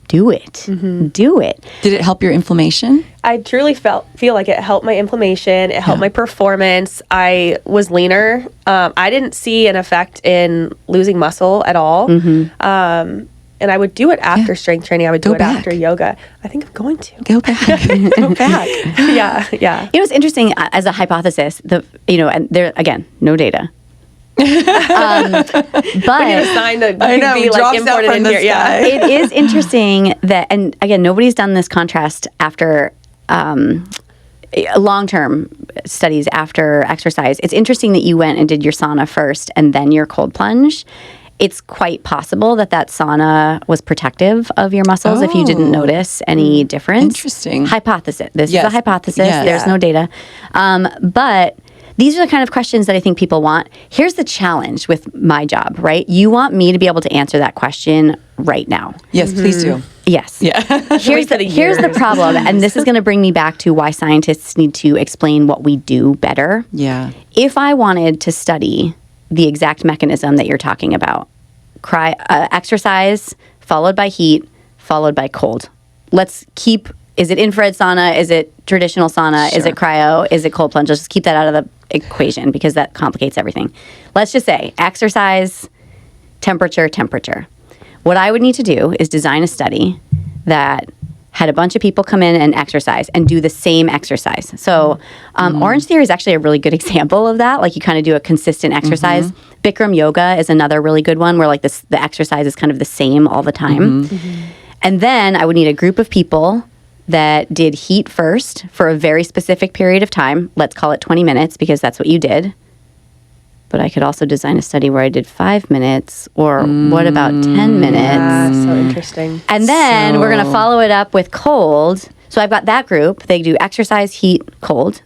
do it. Do it. Did it help your inflammation? I truly feel like it helped my inflammation. It helped my performance. I was leaner. I didn't see an effect in losing muscle at all. And I would do it after strength training. I would do it after yoga. I think I'm going to. Go back. Go back. Yeah. It's interesting as a hypothesis, and there, again, no data. But sign that be like imported in here. Yeah. It is interesting that, and again, nobody's done this contrast after long-term studies after exercise. It's interesting that you went and did your sauna first and then your cold plunge. It's quite possible that sauna was protective of your muscles if you didn't notice any difference. Interesting. Hypothesis. This is a hypothesis. Yes. There's no data. But these are the kind of questions that I think people want. Here's the challenge with my job, right? You want me to be able to answer that question right now. Yes, please do. Yes. Yeah. Here's the problem, and this is going to bring me back to why scientists need to explain what we do better. Yeah. If I wanted to study the exact mechanism that you're talking about, exercise followed by heat, followed by cold. Is it infrared sauna? Is it traditional sauna? Sure. Is it cryo? Is it cold plunge? Let's just keep that out of the equation because that complicates everything. Let's just say exercise, temperature. What I would need to do is design a study that had a bunch of people come in and exercise and do the same exercise. So Orange Theory is actually a really good example of that. Like you kind of do a consistent exercise. Bikram yoga is another really good one where like the exercise is kind of the same all the time. And then I would need a group of people that did heat first for a very specific period of time. Let's call it 20 minutes because that's what you did. But I could also design a study where I did 5 minutes or what about 10 minutes? Yeah, so interesting. And then we're going to follow it up with cold. So I've got that group. They do exercise, heat, cold.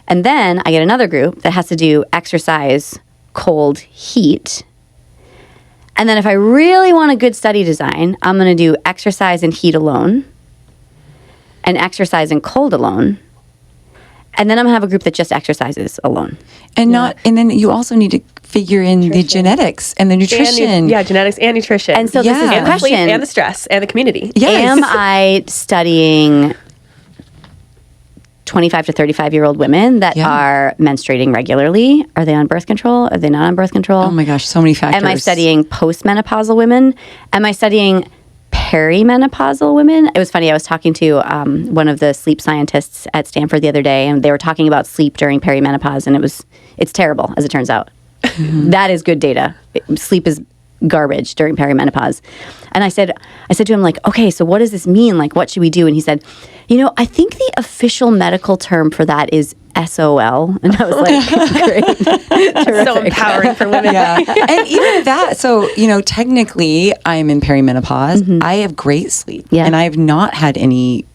And then I get another group that has to do exercise, cold, heat. And then if I really want a good study design, I'm going to do exercise and heat alone, and exercise and cold alone. And then I'm going to have a group that just exercises alone. And then you also need to figure in the genetics and the nutrition. Genetics and nutrition. And so this is and the the sleep question. and the stress and the community. Yes. Am I studying 25 to 35-year-old women that are menstruating regularly? Are they on birth control? Are they not on birth control? Oh my gosh, so many factors. Am I studying postmenopausal women? Am I studying perimenopausal women? It was funny. I was talking to one of the sleep scientists at Stanford the other day, and they were talking about sleep during perimenopause, and it's terrible, as it turns out. That is good data. Sleep is garbage during perimenopause. And I said to him, like, okay, so what does this mean? Like, what should we do? And he said, I think the official medical term for that is SOL. And I was like, great. So empowering for women. Yeah. And even that, so, technically I'm in perimenopause. I have great sleep. Yeah. And I have not had any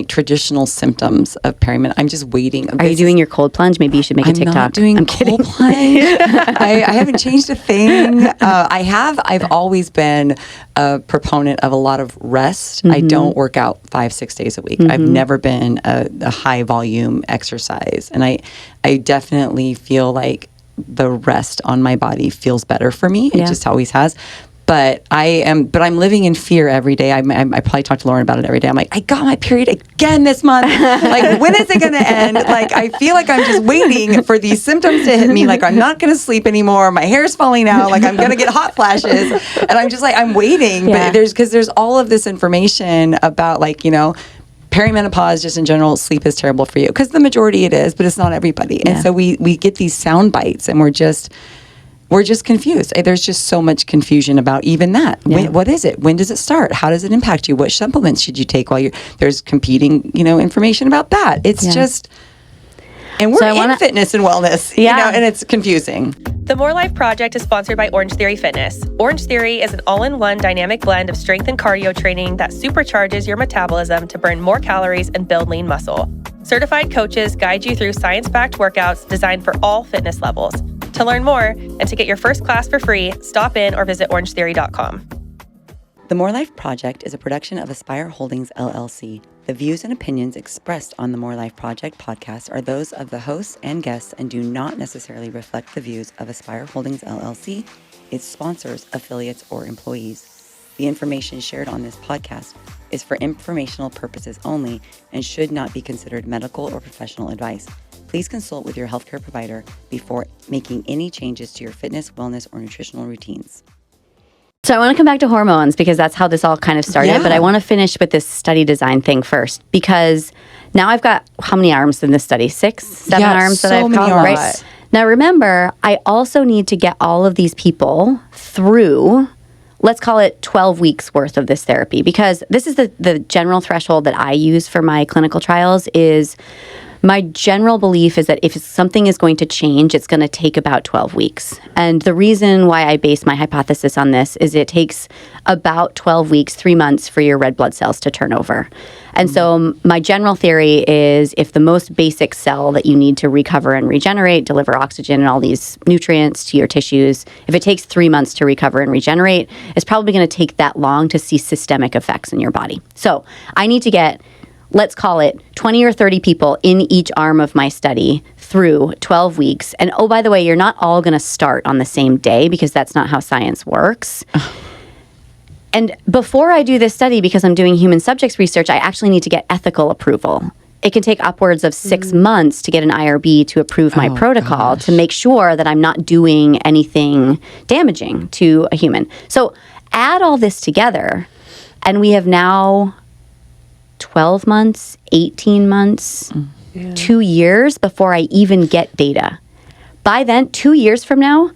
traditional symptoms of perimenopause. I'm just waiting. Are you doing your cold plunge? Maybe you should make a TikTok. I'm not doing I'm cold kidding. plunge. I haven't changed a thing. I've always been a proponent of a lot of rest. I don't work out 5-6 days a week. I've never been a high volume exercise. And I definitely feel like the rest on my body feels better for me. It just always has. But I'm living in fear every day. I probably talk to Lauren about it every day. I'm like, I got my period again this month. Like, when is it going to end? Like, I feel like I'm just waiting for these symptoms to hit me. Like, I'm not going to sleep anymore. My hair's falling out. Like, I'm going to get hot flashes. And I'm just like, I'm waiting. Yeah. But there's all of this information about, like, perimenopause, just in general, sleep is terrible for you. Because the majority it is, but it's not everybody. And so we get these sound bites, and we're just confused. There's just so much confusion about even that. Yeah. What is it? When does it start? How does it impact you? What supplements should you take while there's competing, information about that. It's just, and we're in fitness and wellness, and it's confusing. The More Life Project is sponsored by Orange Theory Fitness. Orange Theory is an all-in-one dynamic blend of strength and cardio training that supercharges your metabolism to burn more calories and build lean muscle. Certified coaches guide you through science-backed workouts designed for all fitness levels. To learn more and to get your first class for free, stop in or visit orangetheory.com. The More Life Project is a production of Aspire Holdings, LLC. The views and opinions expressed on the More Life Project podcast are those of the hosts and guests and do not necessarily reflect the views of Aspire Holdings, LLC, its sponsors, affiliates, or employees. The information shared on this podcast is for informational purposes only and should not be considered medical or professional advice. Please consult with your healthcare provider before making any changes to your fitness, wellness, or nutritional routines. So I want to come back to hormones because that's how this all kind of started. Yeah. But I want to finish with this study design thing first, because now I've got how many arms in this study? 6, 7 arms that I've called, right? Now remember, I also need to get all of these people through, let's call it 12 weeks worth of this therapy, because this is the general threshold that I use for my clinical trials. Is my general belief is that if something is going to change, it's going to take about 12 weeks. And the reason why I base my hypothesis on this is it takes about 12 weeks, 3 months for your red blood cells to turn over. And so my general theory is if the most basic cell that you need to recover and regenerate, deliver oxygen and all these nutrients to your tissues, if it takes 3 months to recover and regenerate, it's probably going to take that long to see systemic effects in your body. So I need to get, let's call it 20 or 30 people in each arm of my study through 12 weeks. And oh, by the way, you're not all going to start on the same day because that's not how science works. And before I do this study, because I'm doing human subjects research, I actually need to get ethical approval. It can take upwards of 6 months to get an IRB to approve my protocol to make sure that I'm not doing anything damaging to a human. So add all this together, and we have now 12 months, 18 months, 2 years before I even get data. By then, 2 years from now,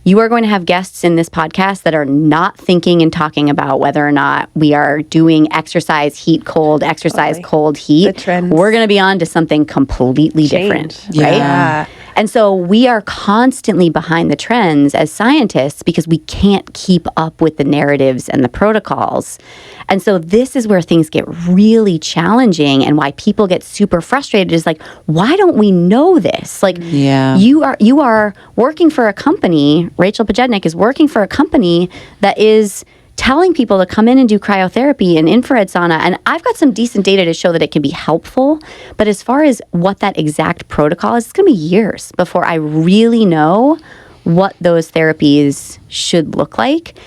you are going to have guests in this podcast that are not thinking and talking about whether or not we are doing exercise, heat, cold, exercise, cold, heat. The trends. We're going to be on to something completely different, right? Yeah. And so we are constantly behind the trends as scientists because we can't keep up with the narratives and the protocols. And so this is where things get really challenging, and why people get super frustrated is like, why don't we know this? Like, you are working for a company, Rachele Pojednic is working for a company that is telling people to come in and do cryotherapy and infrared sauna. And I've got some decent data to show that it can be helpful. But as far as what that exact protocol is, it's going to be years before I really know what those therapies should look like.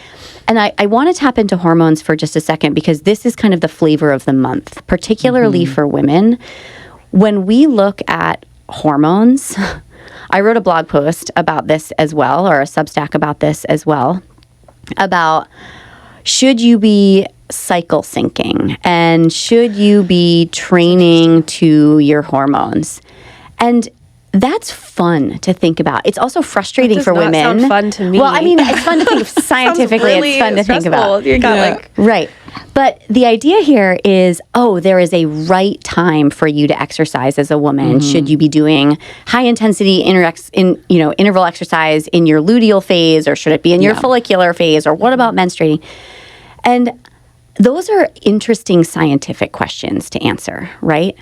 And I want to tap into hormones for just a second, because this is kind of the flavor of the month, particularly for women. When we look at hormones, I wrote a blog post about this as well, or a Substack about this as well, about should you be cycle syncing and should you be training to your hormones? And that's fun to think about. It's also frustrating for women. That does not sound fun to me. Well, I mean, it's fun to think of scientifically. Really it's fun to think about. You got Right. But the idea here is, there is a right time for you to exercise as a woman. Should you be doing high intensity interval exercise in your luteal phase, or should it be in your follicular phase, or what about menstruating? And those are interesting scientific questions to answer, right?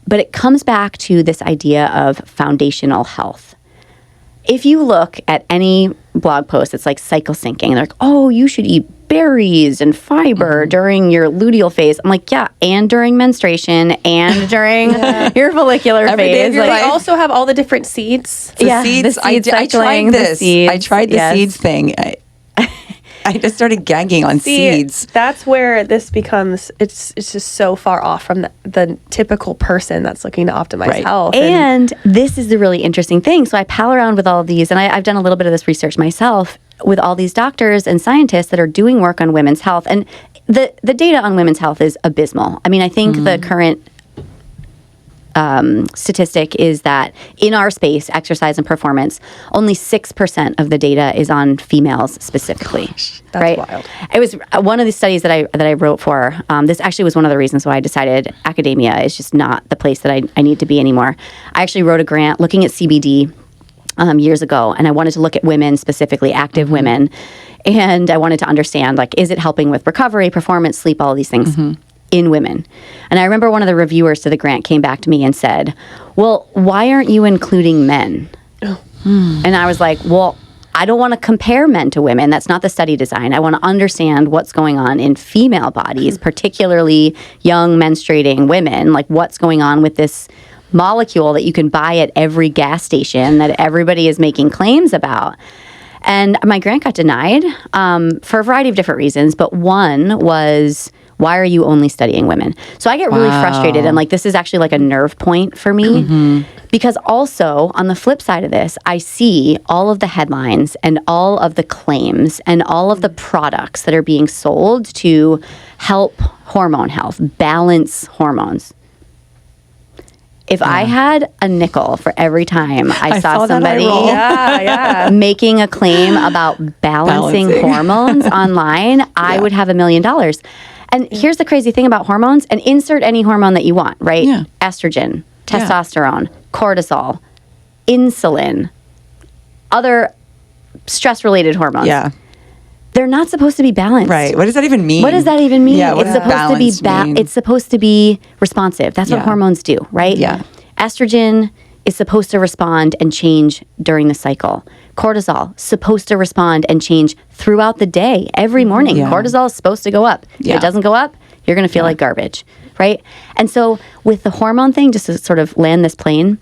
But it comes back to this idea of foundational health. If you look at any blog post that's like cycle syncing, they're like, you should eat berries and fiber during your luteal phase. I'm like, yeah, and during menstruation and during your follicular phase. They also have all the different seeds. The seeds, I tried this. I tried the seeds thing. I just started gagging on seeds. That's where this becomes, it's just so far off from the typical person that's looking to optimize health. And this is the really interesting thing. So I pal around with all of these, and I've done a little bit of this research myself with all these doctors and scientists that are doing work on women's health. And the data on women's health is abysmal. I mean, I think the current statistic is that in our space, exercise and performance, only 6% of the data is on females specifically. That's wild. It was one of the studies that I wrote for. This actually was one of the reasons why I decided academia is just not the place that I need to be anymore. I actually wrote a grant looking at CBD years ago, and I wanted to look at women, specifically active women, and I wanted to understand, like, is it helping with recovery, performance, sleep, all of these things in women. And I remember one of the reviewers to the grant came back to me and said, well, why aren't you including men? And I was like, well, I don't want to compare men to women. That's not the study design. I want to understand what's going on in female bodies, particularly young menstruating women, like what's going on with this molecule that you can buy at every gas station that everybody is making claims about. And my grant got denied for a variety of different reasons, but one was, why are you only studying women? So I get really frustrated, and like this is actually like a nerve point for me, because also on the flip side of this, I see all of the headlines and all of the claims and all of the products that are being sold to help hormone health, balance hormones. If I had a nickel for every time I saw somebody making a claim about balancing hormones online, I would have $1 million. And here's the crazy thing about hormones, and insert any hormone that you want, right? Yeah. Estrogen, testosterone, cortisol, insulin, other stress-related hormones. Yeah. They're not supposed to be balanced. Right. What does that even mean? What does that even mean? Yeah, what it's does supposed to be balance mean? It's supposed to be responsive. That's what hormones do, right? Yeah. Estrogen is supposed to respond and change during the cycle. Cortisol supposed to respond and change throughout the day, every morning. Yeah. Cortisol is supposed to go up. If it doesn't go up, you're going to feel like garbage, right? And so with the hormone thing, just to sort of land this plane,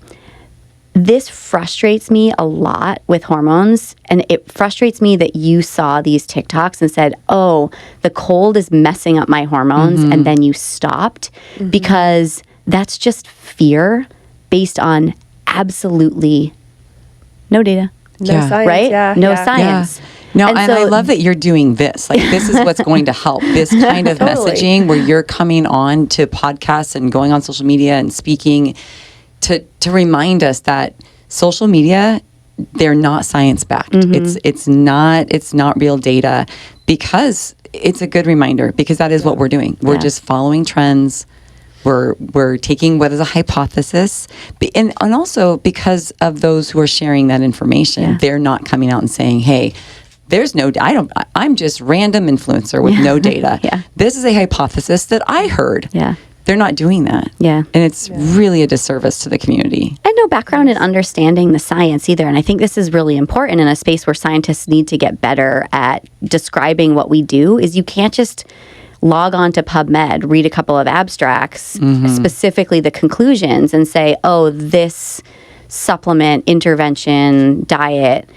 this frustrates me a lot with hormones, and it frustrates me that you saw these TikToks and said, oh, the cold is messing up my hormones, and then you stopped, because that's just fear based on absolutely no data. No science, right? No science. No, and I love that you're doing this. Like, this is what's going to help. This kind of messaging where you're coming on to podcasts and going on social media and speaking to remind us that social media, they're not science backed. It's not real data, because it's a good reminder, because that is what we're doing. We're just following trends. We're taking what is a hypothesis, and also because of those who are sharing that information, they're not coming out and saying, hey, there's no, I'm just random influencer with no data. This is a hypothesis that I heard. they're not doing that. Yeah. And it's really a disservice to the community. And no background in understanding the science either. And I think this is really important in a space where scientists need to get better at describing what we do. Is you can't just log on to PubMed, read a couple of abstracts, specifically the conclusions, and say, oh, this supplement, intervention, diet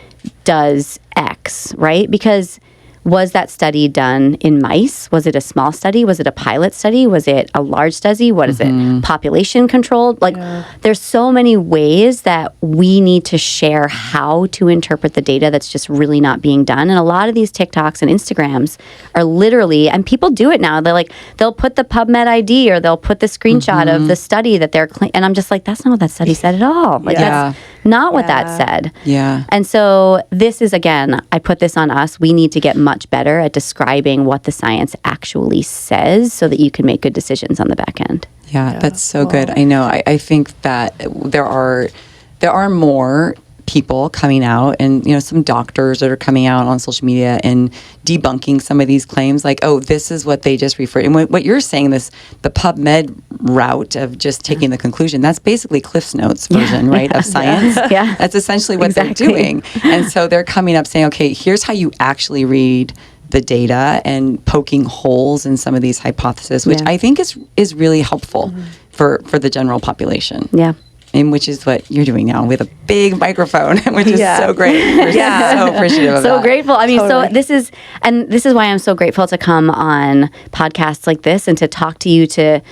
does X, right? Because was that study done in mice? Was it a small study? Was it a pilot study? Was it a large study? What is it? Population controlled? Like, there's so many ways that we need to share how to interpret the data that's just really not being done. And a lot of these TikToks and Instagrams are literally, and people do it now. They're like, they'll put the PubMed ID or they'll put the screenshot of the study that they're, and I'm just like, that's not what that study said at all. Like, that's not what that said. Yeah. And so this is, again, I put this on us. We need to get much better at describing what the science actually says so that you can make good decisions on the back end. Yeah, that's so good. I know. I think that there are more people coming out, and some doctors that are coming out on social media and debunking some of these claims, like, oh, this is what they just referred. And what you're saying, the PubMed route of just taking the conclusion, that's basically Cliff's Notes version, right, of science. Yeah. That's essentially what they're doing. And so they're coming up saying, okay, here's how you actually read the data, and poking holes in some of these hypotheses, which I think is really helpful for the general population. Yeah. And which is what you're doing now with a big microphone, which is so great. We're so appreciative of that. So grateful. I mean, so this is why I'm so grateful to come on podcasts like this and to talk to you, to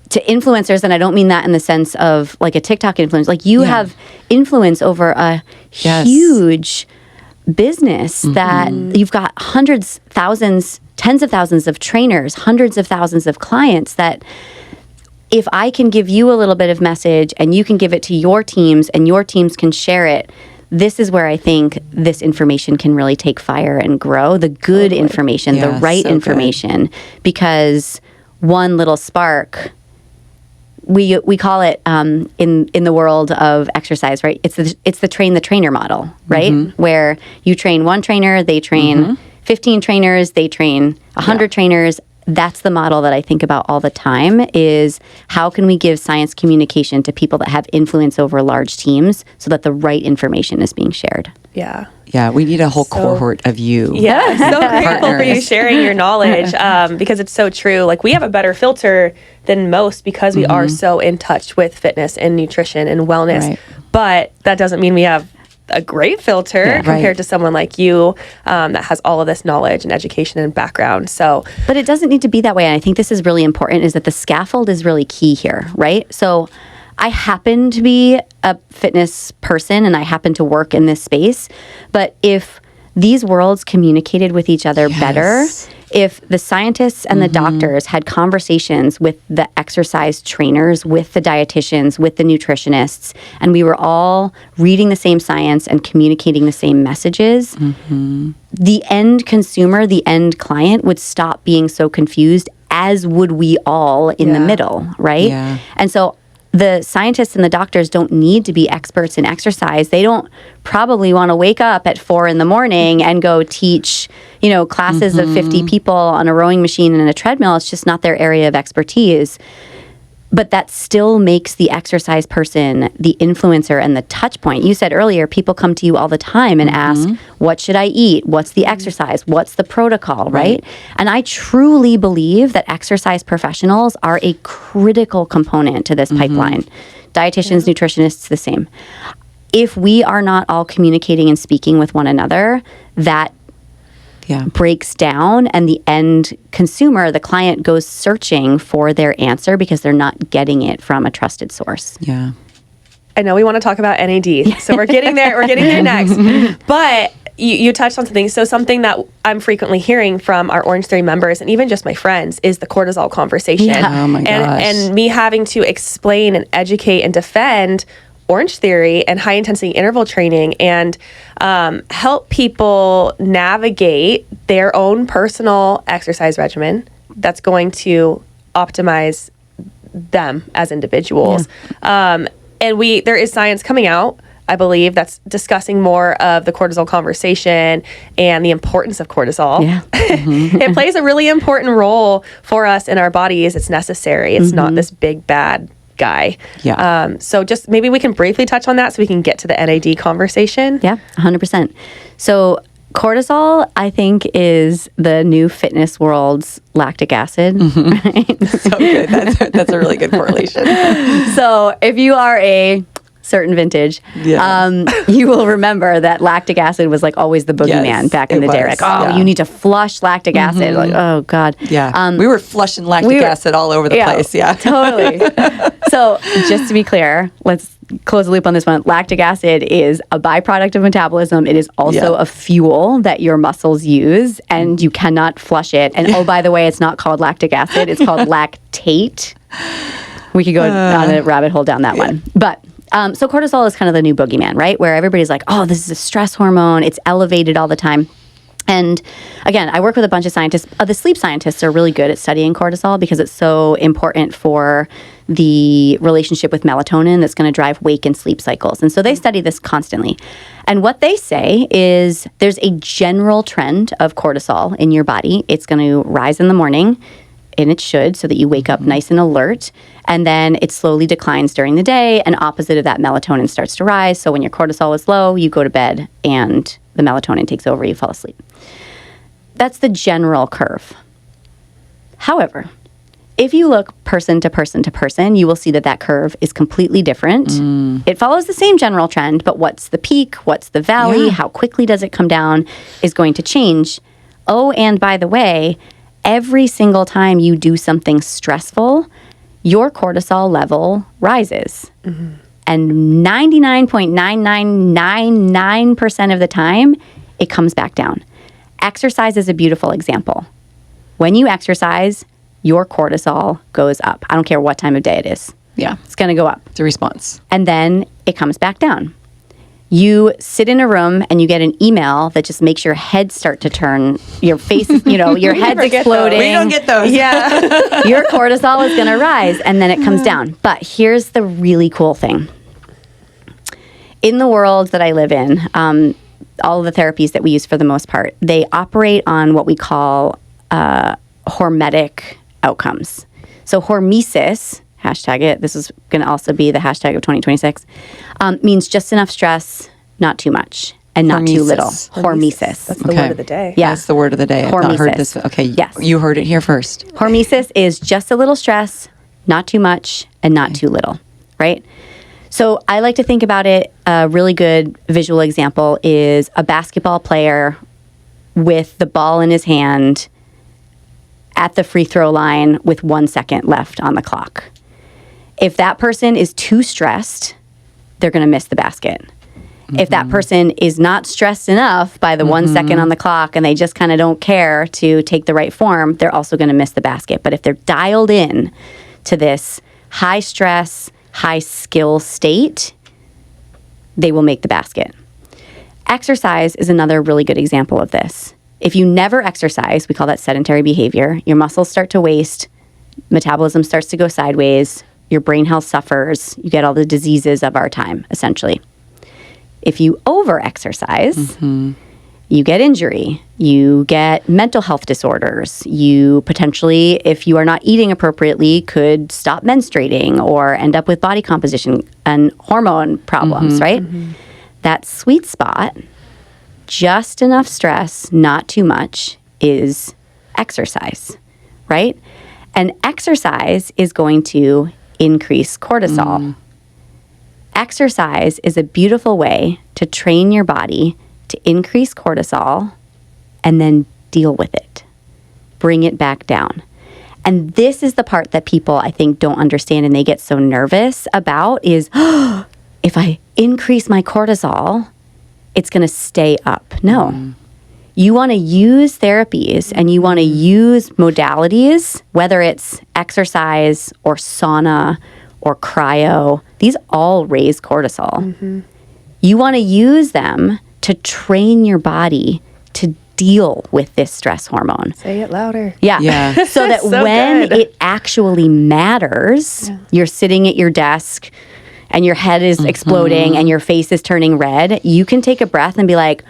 influencers. And I don't mean that in the sense of like a TikTok influence. Like you have influence over a huge business that you've got hundreds, thousands, tens of thousands of trainers, hundreds of thousands of clients that if I can give you a little bit of message and you can give it to your teams and your teams can share it, this is where I think this information can really take fire and grow. The good information, the right information, because one little spark, we call it in the world of exercise, right? It's the train the trainer model, right? Where you train one trainer, they train 15 trainers, they train 100 trainers. That's the model that I think about all the time, is how can we give science communication to people that have influence over large teams so that the right information is being shared. Yeah. Yeah, we need a whole cohort of you. Yeah, so grateful for you sharing your knowledge because it's so true. Like, we have a better filter than most because we are so in touch with fitness and nutrition and wellness. Right. But that doesn't mean we have a great filter compared to someone like you that has all of this knowledge and education and background. So, but it doesn't need to be that way. And I think this is really important, is that the scaffold is really key here, right? So I happen to be a fitness person and I happen to work in this space. But if these worlds communicated with each other better, if the scientists and the doctors had conversations with the exercise trainers, with the dietitians, with the nutritionists, and we were all reading the same science and communicating the same messages, the end consumer, the end client would stop being so confused, as would we all in the middle, right? Yeah. And so the scientists and the doctors don't need to be experts in exercise. They don't probably want to wake up at 4 a.m. and go teach, classes of 50 people on a rowing machine and a treadmill. It's just not their area of expertise. But that still makes the exercise person the influencer and the touch point. You said earlier, people come to you all the time and ask, what should I eat? What's the exercise? What's the protocol, right? And I truly believe that exercise professionals are a critical component to this pipeline. Dietitians, nutritionists, the same. If we are not all communicating and speaking with one another, that breaks down, and the end consumer, the client, goes searching for their answer because they're not getting it from a trusted source. Yeah. I know we want to talk about NAD, so we're getting there. We're getting there next. But you touched on something. So something that I'm frequently hearing from our Orange Theory members and even just my friends is the cortisol conversation. Oh my gosh. And me having to explain and educate and defend Orange Theory and high intensity interval training and help people navigate their own personal exercise regimen that's going to optimize them as individuals. And there is science coming out I believe, that's discussing more of the cortisol conversation and the importance of cortisol. Yeah. It plays a really important role for us in our bodies. It's necessary. It's not this big bad guy. Yeah. So just maybe we can briefly touch on that so we can get to the NAD conversation. Yeah, 100%. So cortisol, I think, is the new fitness world's lactic acid. Right? So good. That's a really good correlation. So if you are a certain vintage, you will remember that lactic acid was like always the boogeyman back in the day. Like, you need to flush lactic acid. Like, oh God. Yeah. We were flushing lactic acid all over the place. Yeah. Totally. So just to be clear, let's close the loop on this one. Lactic acid is a byproduct of metabolism. It is also a fuel that your muscles use, and you cannot flush it. And oh, by the way, it's not called lactic acid. It's called lactate. We could go on a rabbit hole down that one. But so cortisol is kind of the new boogeyman, right? Where everybody's like, oh, this is a stress hormone. It's elevated all the time. And again, I work with a bunch of scientists. The sleep scientists are really good at studying cortisol because it's so important for the relationship with melatonin that's going to drive wake and sleep cycles. And so they study this constantly. And what they say is there's a general trend of cortisol in your body. It's going to rise in the morning, and it should, so that you wake up nice and alert. And then it slowly declines during the day, and opposite of that, melatonin starts to rise. So when your cortisol is low, you go to bed and the melatonin takes over, you fall asleep. That's the general curve. However, if you look person to person to person, you will see that that curve is completely different. It follows the same general trend, but what's the peak, what's the valley, how quickly does it come down is going to change. Oh, and by the way, every single time you do something stressful, your cortisol level rises. And 99.9999% of the time, it comes back down. Exercise is a beautiful example. When you exercise, your cortisol goes up. I don't care what time of day it is. Yeah. It's going to go up. It's a response. And then it comes back down. You sit in a room and you get an email that just makes your head start to turn, your face, your head's exploding. We don't get those. Yeah. Your cortisol is going to rise and then it comes down. But here's the really cool thing. In the world that I live in, all of the therapies that we use for the most part, they operate on what we call hormetic outcomes. So hormesis, hashtag it, this is going to also be the hashtag of 2026, means just enough stress, not too much, and not too little. Hormesis. That's the word of the day. Yeah. That's the word of the day. I've not heard this. Okay. Yes. You heard it here first. Hormesis is just a little stress, not too much, and not too little, right? So I like to think about it, a really good visual example is a basketball player with the ball in his hand at the free throw line with 1 second left on the clock. If that person is too stressed, they're going to miss the basket. If that person is not stressed enough by the 1 second on the clock and they just kind of don't care to take the right form, they're also going to miss the basket. But if they're dialed in to this high stress, high skill state, they will make the basket. Exercise is another really good example of this. If you never exercise, we call that sedentary behavior, your muscles start to waste, metabolism starts to go sideways, your brain health suffers, you get all the diseases of our time, essentially. If you over-exercise, you get injury, you get mental health disorders, you potentially, if you are not eating appropriately, could stop menstruating or end up with body composition and hormone problems, right? That sweet spot, just enough stress, not too much, is exercise, right? And exercise is going to increase cortisol. Exercise is a beautiful way to train your body to increase cortisol and then deal with it. Bring it back down. And this is the part that people, I think, don't understand and they get so nervous about is, if I increase my cortisol, it's going to stay up. No. You want to use therapies and you want to use modalities, whether it's exercise or sauna or cryo. These all raise cortisol. You want to use them to train your body to deal with this stress hormone. Say it louder. Yeah. So that So when good. it actually matters, you're sitting at your desk and your head is exploding and your face is turning red, you can take a breath and be like,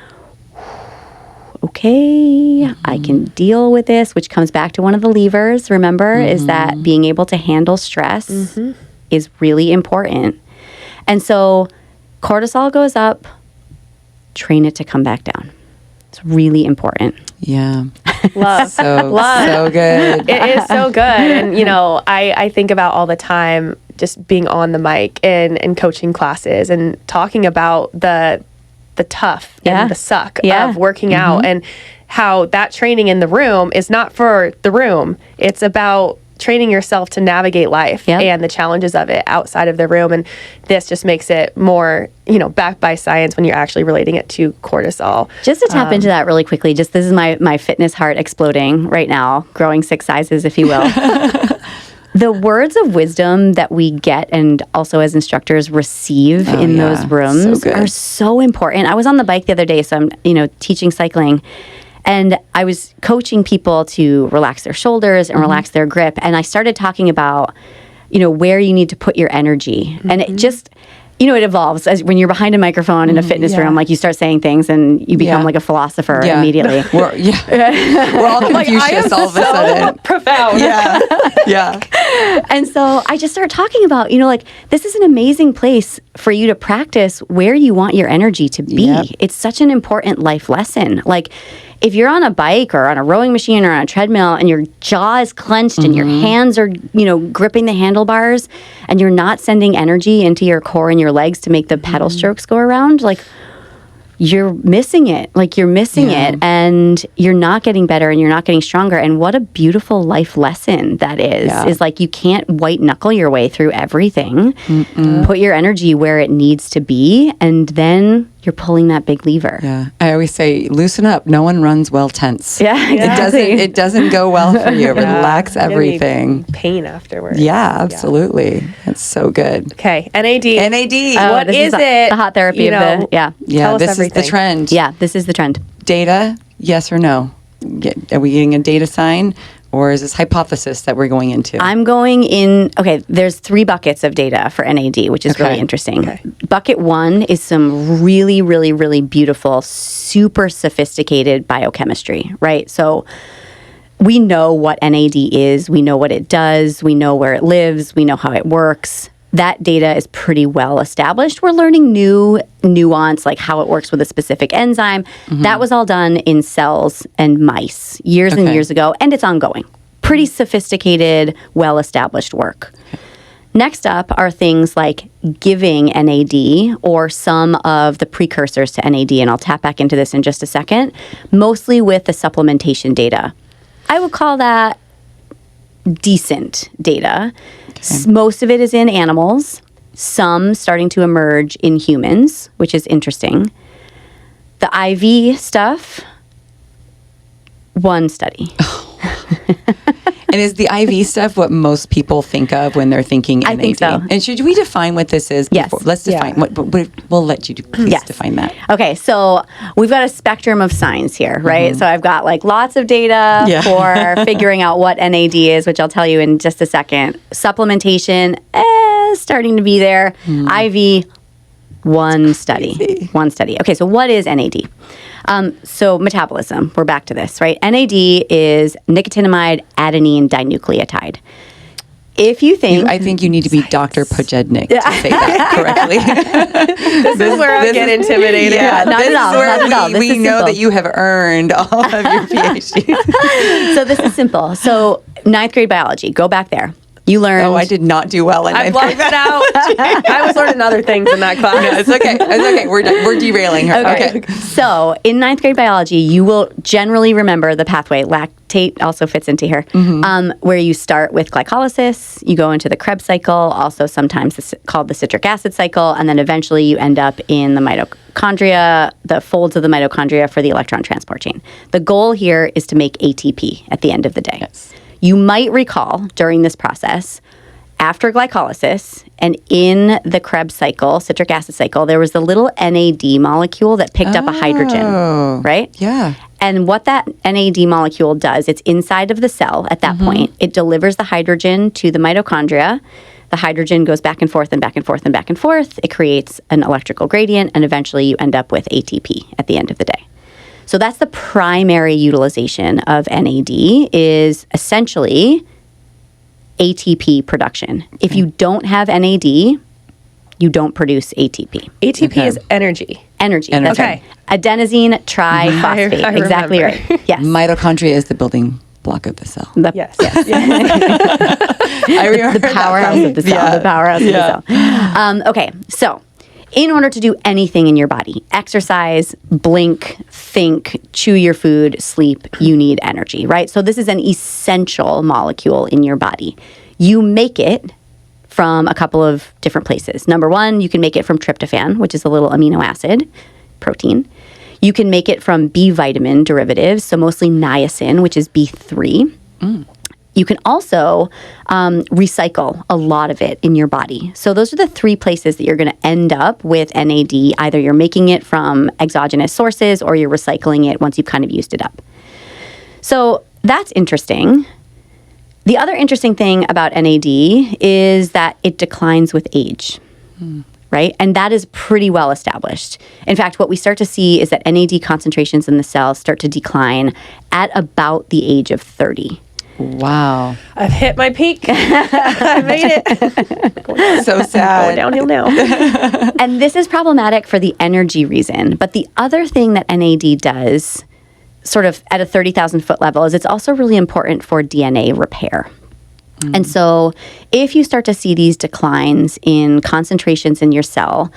okay, I can deal with this, which comes back to one of the levers, remember, is that being able to handle stress is really important. And so cortisol goes up, train it to come back down. It's really important. Yeah. Love. Love. So good. It is so good. And, I think about all the time just being on the mic and coaching classes and talking about the tough and the suck of working out, and how that training in the room is not for the room. It's about training yourself to navigate life and the challenges of it outside of the room. And this just makes it more, backed by science when you're actually relating it to cortisol. Just to tap into that really quickly, this is my fitness heart exploding right now, growing 6 sizes, if you will. The words of wisdom that we get and also as instructors receive in those rooms are so important. I was on the bike the other day, so I'm, teaching cycling, and I was coaching people to relax their shoulders and relax their grip. And I started talking about, where you need to put your energy. And it just, it evolves as when you're behind a microphone in a fitness room, like you start saying things and you become like a philosopher immediately. We're all Confucius all of a sudden. Profound. Yeah. And so I just started talking about, this is an amazing place for you to practice where you want your energy to be. Yep. It's such an important life lesson. Like, if you're on a bike or on a rowing machine or on a treadmill and your jaw is clenched and your hands are, gripping the handlebars and you're not sending energy into your core and your legs to make the pedal strokes go around, like, you're missing it. Like, you're missing it, and you're not getting better and you're not getting stronger. And what a beautiful life lesson that is like, you can't white knuckle your way through everything. Put your energy where it needs to be, and then you're pulling that big lever. Yeah. I always say, loosen up. No one runs well tense. Yeah, exactly. It doesn't go well for you. Relax everything. Pain afterwards. Yeah, absolutely. It's so good. Okay. NAD. What is it? The hot therapy of the, Yeah, this is the trend. Yeah, this is the trend. Data, yes or no? Are we getting a data sign? Or is this hypothesis that we're going into? I'm going in, there's 3 buckets of data for NAD, which is really interesting. Bucket 1 is some really, really, really beautiful, super sophisticated biochemistry, right? So we know what NAD is, we know what it does, we know where it lives, we know how it works. That data is pretty well established. We're learning new nuance, like how it works with a specific enzyme. That was all done in cells and mice years and years ago, and it's ongoing. Pretty sophisticated, well-established work. Next up are things like giving NAD or some of the precursors to NAD, and I'll tap back into this in just a second, mostly with the supplementation data. I would call that decent data. Most of it is in animals, some starting to emerge in humans, which is interesting. The IV stuff, 1 study. And is the IV stuff what most people think of when they're thinking NAD? I think so. And should we define what this is? Yes. Let's define what, but we'll let you please define that. Okay, so we've got a spectrum of signs here, right? So I've got like lots of data for figuring out what NAD is, which I'll tell you in just a second. Supplementation, starting to be there. IV, 1 study. 1 study. Okay, so what is NAD? So metabolism, we're back to this, right? NAD is nicotinamide adenine dinucleotide. If you think... I think you need to be Dr. Pojednic to say that correctly. This is where I get intimidated. Yeah, not at all. Not at all. We know that you have earned all of your PhD. So this is simple. So 9th grade biology, go back there. You learned... Oh, I did not do well in 9th grade. I blocked that out. I was learning other things in that class. No, it's okay. We're derailing her. Okay. So in 9th grade biology, you will generally remember the pathway. Lactate also fits into here, where you start with glycolysis, you go into the Krebs cycle, also sometimes called the citric acid cycle, and then eventually you end up in the mitochondria, the folds of the mitochondria for the electron transport chain. The goal here is to make ATP at the end of the day. Yes. You might recall during this process, after glycolysis and in the Krebs cycle, citric acid cycle, there was the little NAD molecule that picked up a hydrogen, right? Yeah. And what that NAD molecule does, it's inside of the cell at that point. It delivers the hydrogen to the mitochondria. the hydrogen goes back and forth and back and forth and back and forth. It creates an electrical gradient, and eventually you end up with ATP at the end of the day. So that's the primary utilization of NAD, is essentially ATP production. If you don't have NAD, you don't produce ATP. ATP is energy. Energy. That's Okay. right. Adenosine triphosphate. I Exactly remember. right. Yes. Mitochondria is the building block of the cell. Yes. I remember The powerhouse of the cell. Yeah. The powerhouse of the cell. Okay, so in order to do anything in your body, exercise, blink, think, chew your food, sleep, you need energy, right? So this is an essential molecule in your body. You make it from a couple of different places. Number one, you can make it from tryptophan, which is a little amino acid protein. You can make it from B vitamin derivatives, so mostly niacin, which is B3. You can also recycle a lot of it in your body. So those are the three places that you're going to end up with NAD. Either you're making it from exogenous sources or you're recycling it once you've kind of used it up. So that's interesting. The other interesting thing about NAD is that it declines with age, right? And that is pretty well established. In fact, what we start to see is that NAD concentrations in the cells start to decline at about the age of 30. Wow. I've hit my peak. I made it. So Going sad. downhill now. And this is problematic for the energy reason. But the other thing that NAD does, sort of at a 30,000 foot level, is it's also really important for DNA repair. And so if you start to see these declines in concentrations in your cell,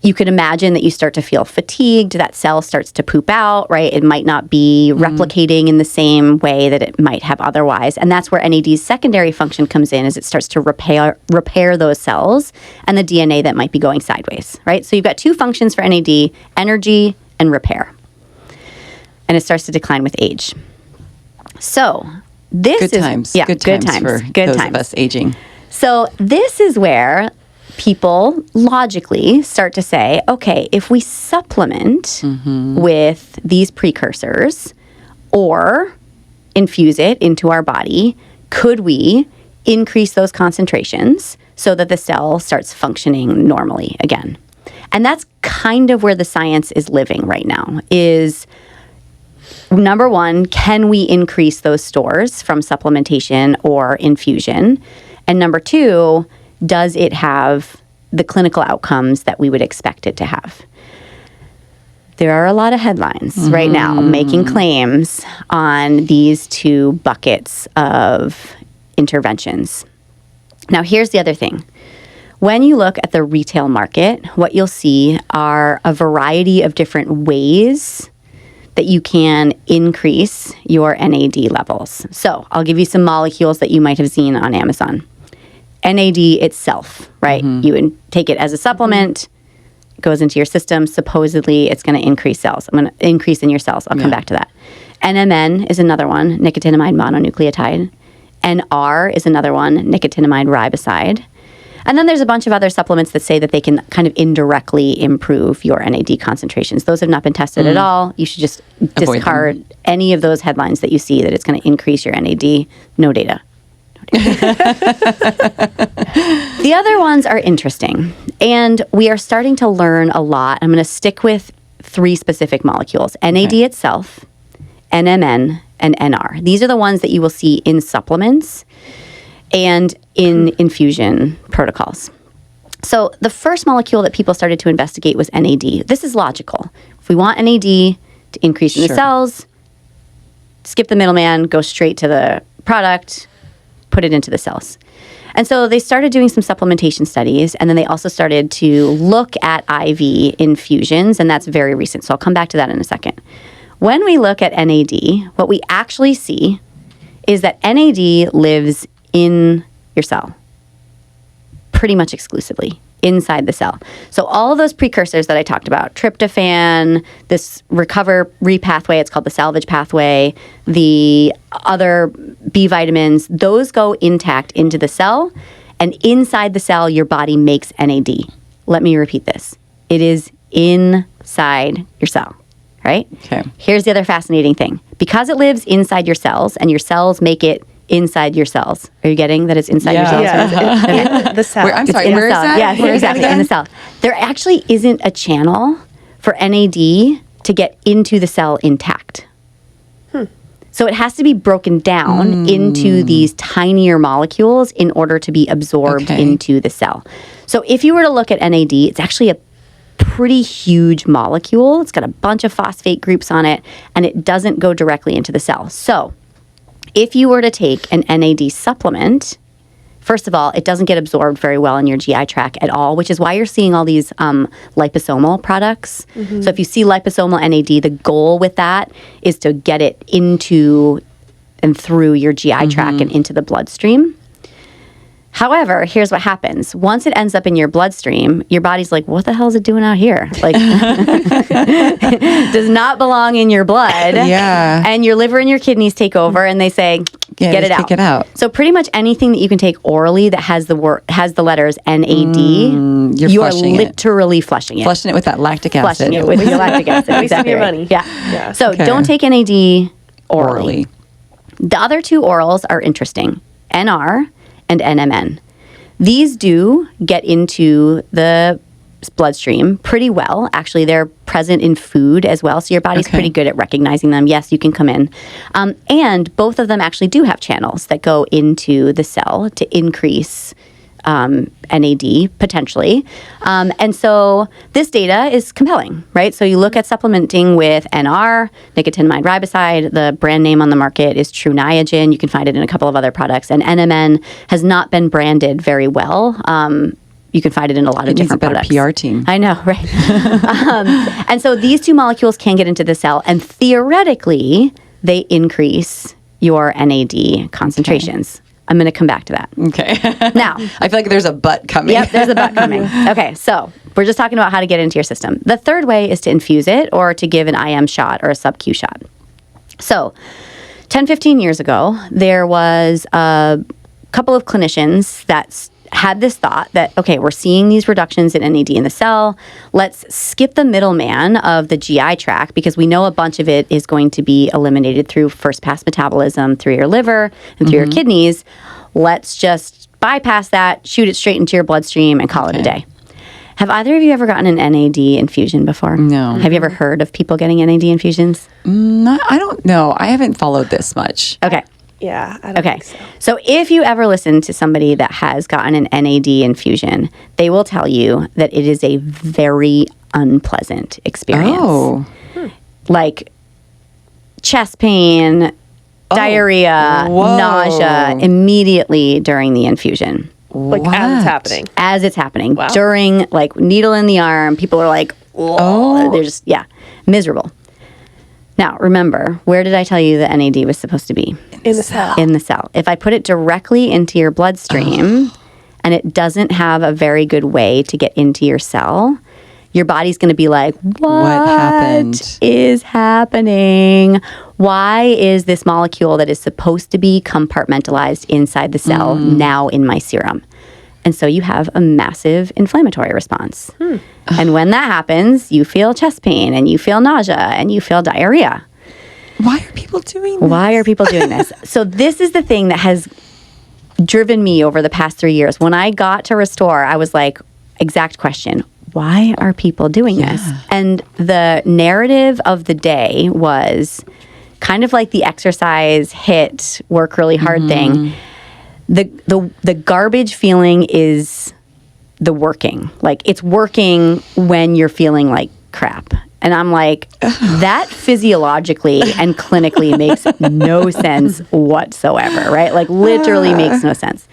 you could imagine that you start to feel fatigued, that cell starts to poop out, right? It might not be replicating in the same way that it might have otherwise. And that's where NAD's secondary function comes in, is it starts to repair those cells and the DNA that might be going sideways, right? So you've got two functions for NAD, energy and repair. And it starts to decline with age. So this Good is times. Yeah, good times for good those times. of us aging. So this is where people logically start to say, okay, if we supplement with these precursors or infuse it into our body, could we increase those concentrations so that the cell starts functioning normally again? And that's kind of where the science is living right now, is number one, can we increase those stores from supplementation or infusion? And number two, does it have the clinical outcomes that we would expect it to have? There are a lot of headlines right now making claims on these two buckets of interventions. Now, here's the other thing. When you look at the retail market, what you'll see are a variety of different ways that you can increase your NAD levels. So I'll give you some molecules that you might have seen on Amazon. NAD itself, right? You would take it as a supplement, it goes into your system. Supposedly, it's going to increase cells. I'm going to increase in your cells. I'll come back to that. NMN is another one, nicotinamide mononucleotide. NR is another one, nicotinamide riboside. And then there's a bunch of other supplements that say that they can kind of indirectly improve your NAD concentrations. Those have not been tested at all. You should just discard any of those headlines that you see that it's going to increase your NAD. No data. The other ones are interesting, and we are starting to learn a lot. I'm going to stick with three specific molecules: NAD itself, NMN, and NR. These are the ones that you will see in supplements and in infusion protocols. So the first molecule that people started to investigate was NAD. This is logical. If we want NAD to increase in the cells, skip the middleman, go straight to the product, put it into the cells. And so they started doing some supplementation studies, and then they also started to look at IV infusions, and that's very recent. So I'll come back to that in a second. When we look at NAD, what we actually see is that NAD lives in your cell pretty much exclusively inside the cell. So all of those precursors that I talked about, tryptophan, this recovery pathway, it's called the salvage pathway, the other B vitamins, those go intact into the cell, and inside the cell, your body makes NAD. Let me repeat this. It is inside your cell, right? Okay. Here's the other fascinating thing. Because it lives inside your cells and your cells make it inside your cells. Are you getting that it's inside your cells? Yeah. The cell. I'm sorry, In the where is cell. that? Yeah, Where is that exactly, in again? the cell. There actually isn't a channel for NAD to get into the cell intact. So it has to be broken down into these tinier molecules in order to be absorbed into the cell. So if you were to look at NAD, it's actually a pretty huge molecule. It's got a bunch of phosphate groups on it, and it doesn't go directly into the cell. So if you were to take an NAD supplement, first of all, it doesn't get absorbed very well in your GI tract at all, which is why you're seeing all these liposomal products. So if you see liposomal NAD, the goal with that is to get it into and through your GI tract and into the bloodstream. However, here's what happens. Once it ends up in your bloodstream, your body's like, what the hell is it doing out here? Like, does not belong in your blood. Yeah. And your liver and your kidneys take over and they say, get it out. Kick it out. So pretty much anything that you can take orally that has the letters NAD, you are flushing it. literally flushing it. Flushing it with that lactic acid. Flushing it with your lactic acid. Wasting Exactly your right. money. Yeah. So don't take NAD orally. Orally. The other two orals are interesting, NR and NMN. These do get into the bloodstream pretty well. Actually, they're present in food as well, so your body's pretty good at recognizing them. Yes, you can come in. And both of them actually do have channels that go into the cell to increase NAD potentially. And so this data is compelling, right? So you look at supplementing with NR, nicotinamide riboside. The brand name on the market is True Niagen. You can find it in a couple of other products. And NMN has not been branded very well. You can find it in a lot of different products. It needs a better PR team. I know, right? And so these two molecules can get into the cell, and theoretically, they increase your NAD concentrations. I'm going to come back to that. Okay. Now, I feel like there's a but coming. Yep, there's a but coming. Okay, so we're just talking about how to get into your system. The third way is to infuse it or to give an IM shot or a sub-Q shot. So 10, 15 years ago, there was a couple of clinicians that had this thought that, okay, we're seeing these reductions in NAD in the cell. Let's skip the middleman of the GI tract because we know a bunch of it is going to be eliminated through first pass metabolism through your liver and through your kidneys. Let's just bypass that, shoot it straight into your bloodstream and call it a day. Have either of you ever gotten an NAD infusion before? No. Have you ever heard of people getting NAD infusions? I don't know. I haven't followed this much. Okay. Yeah, I don't Okay. think so. So if you ever listen to somebody that has gotten an NAD infusion, they will tell you that it is a very unpleasant experience. Oh. Like chest pain, diarrhea, Whoa. nausea immediately during the infusion. Like as it's happening. As it's happening. Wow. During, like, needle in the arm, people are like, they're just, miserable. Now, remember, where did I tell you that NAD was supposed to be? In the cell. In the cell. If I put it directly into your bloodstream and it doesn't have a very good way to get into your cell, your body's going to be like, what is happening? Why is this molecule that is supposed to be compartmentalized inside the cell now in my serum? And so you have a massive inflammatory response. And when that happens, you feel chest pain and you feel nausea and you feel diarrhea. Why are people doing this? Why are people doing this? So this is the thing that has driven me over the past 3 years. When I got to Restore, I was like, exact question, why are people doing this? And the narrative of the day was kind of like the exercise, hit, work really hard thing. The garbage feeling is the working. Like, it's working when you're feeling like crap. And I'm like, that physiologically and clinically makes no sense whatsoever, right? Like, literally makes no sense.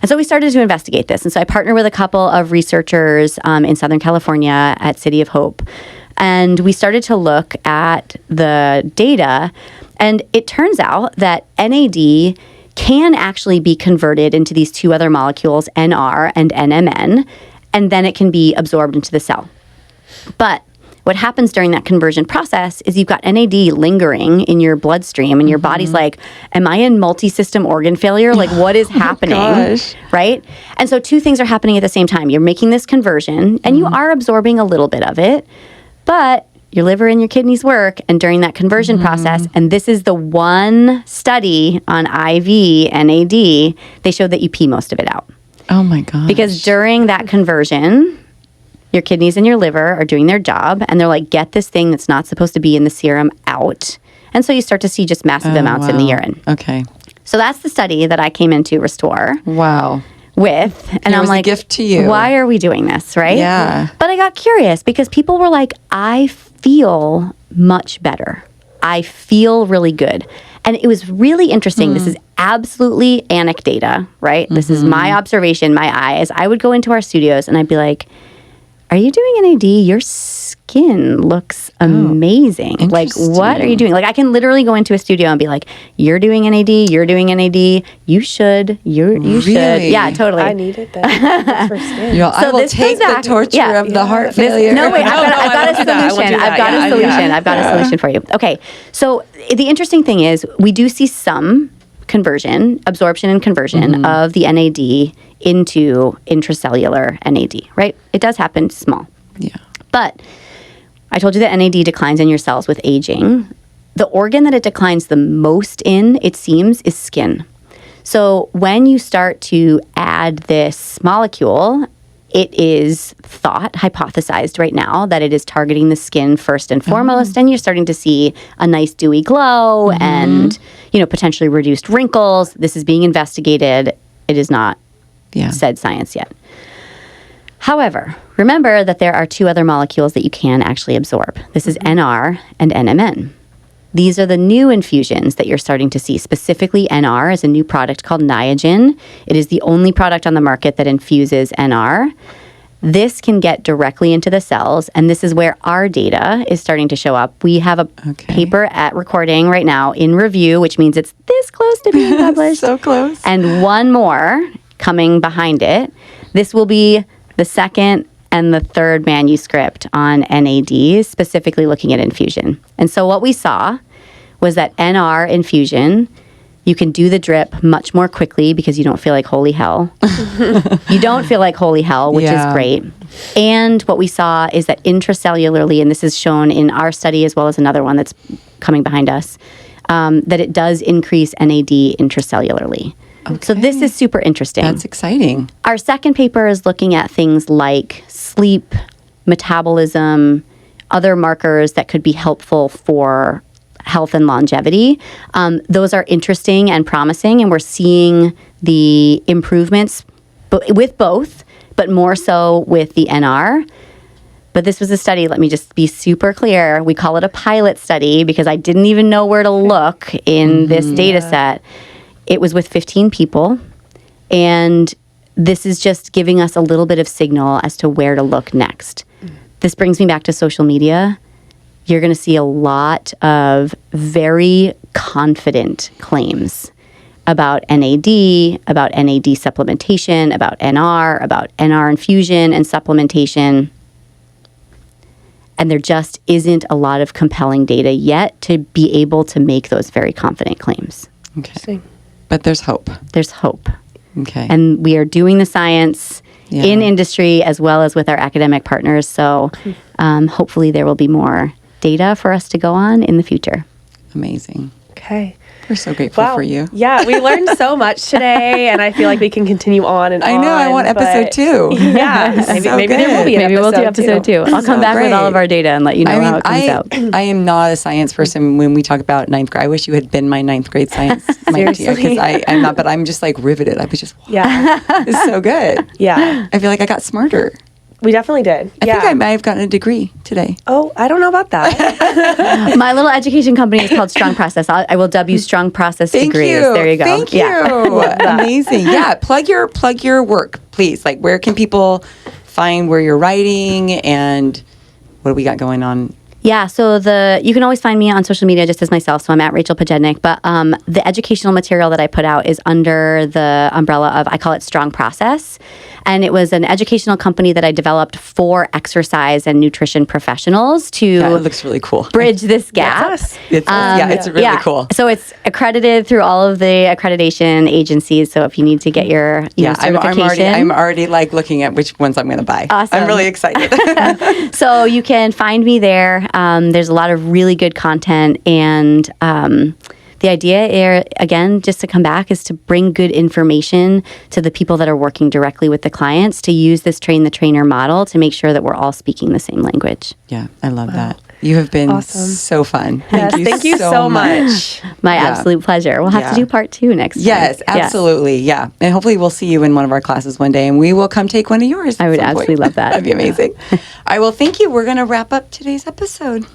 And so we started to investigate this. And so I partnered with a couple of researchers in Southern California at City of Hope. And we started to look at the data. And it turns out that NAD can actually be converted into these two other molecules, NR and NMN, and then it can be absorbed into the cell. But what happens during that conversion process is you've got NAD lingering in your bloodstream and your body's like, am I in multi-system organ failure? Like, what is happening? Right? And so two things are happening at the same time. You're making this conversion and you are absorbing a little bit of it, but your liver and your kidneys work, and during that conversion process, and this is the one study on IV NAD, they showed that you pee most of it out. Oh my gosh. Because during that conversion, your kidneys and your liver are doing their job, and they're like, get this thing that's not supposed to be in the serum out. And so you start to see just massive amounts in the urine. Okay. So that's the study that I came into Restore Wow. with. And It I'm was a like, gift to you. why are we doing this, right? Yeah. But I got curious because people were like, I feel much better. I feel really good. And it was really interesting. This is absolutely anecdata, right? This is my observation, my eyes. I would go into our studios and I'd be like, are you doing NAD? Your skin looks amazing. Like, what are you doing? Like, I can literally go into a studio and be like, you're doing NAD, you're doing NAD, you should, you should. Yeah, totally. I needed that for skin. I will this take goes the back- torture of the heart failure. No, wait, I've I got won't a do that. I won't solution. do I've that. got a Yeah, solution. yeah. I've got a solution for you. Okay, so the interesting thing is we do see some absorption and conversion of the NAD into intracellular NAD, right? It does happen small. Yeah. But I told you that NAD declines in your cells with aging. The organ that it declines the most in, it seems, is skin. So when you start to add this molecule, it is hypothesized right now that it is targeting the skin first and foremost, and you're starting to see a nice dewy glow and, potentially reduced wrinkles. This is being investigated. It is not said science yet. However, remember that there are two other molecules that you can actually absorb. This is NR and NMN. These are the new infusions that you're starting to see. Specifically, NR is a new product called Niagen. It is the only product on the market that infuses NR. This can get directly into the cells, and this is where our data is starting to show up. We have a paper at recording right now in review, which means it's this close to being published. So close. And one more coming behind it. This will be the second and the third manuscript on NAD, specifically looking at infusion. And so what we saw was that NR infusion, you can do the drip much more quickly because you don't feel like holy hell. You don't feel like holy hell, which is great. And what we saw is that intracellularly, and this is shown in our study as well as another one that's coming behind us, that it does increase NAD intracellularly. Okay. So this is super interesting. That's exciting. Our second paper is looking at things like sleep, metabolism, other markers that could be helpful for health and longevity. Those are interesting and promising, and we're seeing the improvements with both, but more so with the NR. But this was a study, let me just be super clear. We call it a pilot study because I didn't even know where to look in this data set. It was with 15 people, and this is just giving us a little bit of signal as to where to look next. This brings me back to social media. You're going to see a lot of very confident claims about NAD, about NAD supplementation, about NR infusion and supplementation. And there just isn't a lot of compelling data yet to be able to make those very confident claims. Okay. But there's hope. There's hope. Okay. And we are doing the science in industry as well as with our academic partners. So hopefully there will be more data for us to go on in the future. Amazing. Okay. We're so grateful for you. Yeah, we learned so much today, and I feel like we can continue on and on. I know. I want episode 2. Yeah, maybe there will be an Maybe we'll do episode 2. I'll come back with all of our data and let you know how it comes out. I am not a science person when we talk about ninth grade. I wish you had been my ninth grade science teacher because I'm not, but I'm just like riveted. I was just, wow, this is so good. Yeah. I feel like I got smarter. We definitely did. I think I might have gotten a degree today. Oh, I don't know about that. My little education company is called Strong Process. I will dub you Strong Process Degrees. There you go. Thank you. Amazing. Yeah. Plug your work, please. Like, where can people find where you're writing and what do we got going on? Yeah, so you can always find me on social media just as myself. So I'm at Rachele Pojednic. But the educational material that I put out is under the umbrella of, I call it Strong Process. And it was an educational company that I developed for exercise and nutrition professionals to it looks really cool. Bridge this gap. It's really cool. So it's accredited through all of the accreditation agencies. So if you need to get your certification. I'm already like looking at which ones I'm going to buy. Awesome. I'm really excited. So you can find me there. There's a lot of really good content, and the idea, again, just to come back, is to bring good information to the people that are working directly with the clients, to use this train the trainer model to make sure that we're all speaking the same language. Yeah, I love that. You have been so fun. Yes, thank you so much. My absolute pleasure. We'll have to do part 2 next time. Yes, absolutely. Yeah. And hopefully we'll see you in one of our classes one day, and we will come take one of yours. I would absolutely love that. That'd be amazing. All right. Well, thank you. We're going to wrap up today's episode.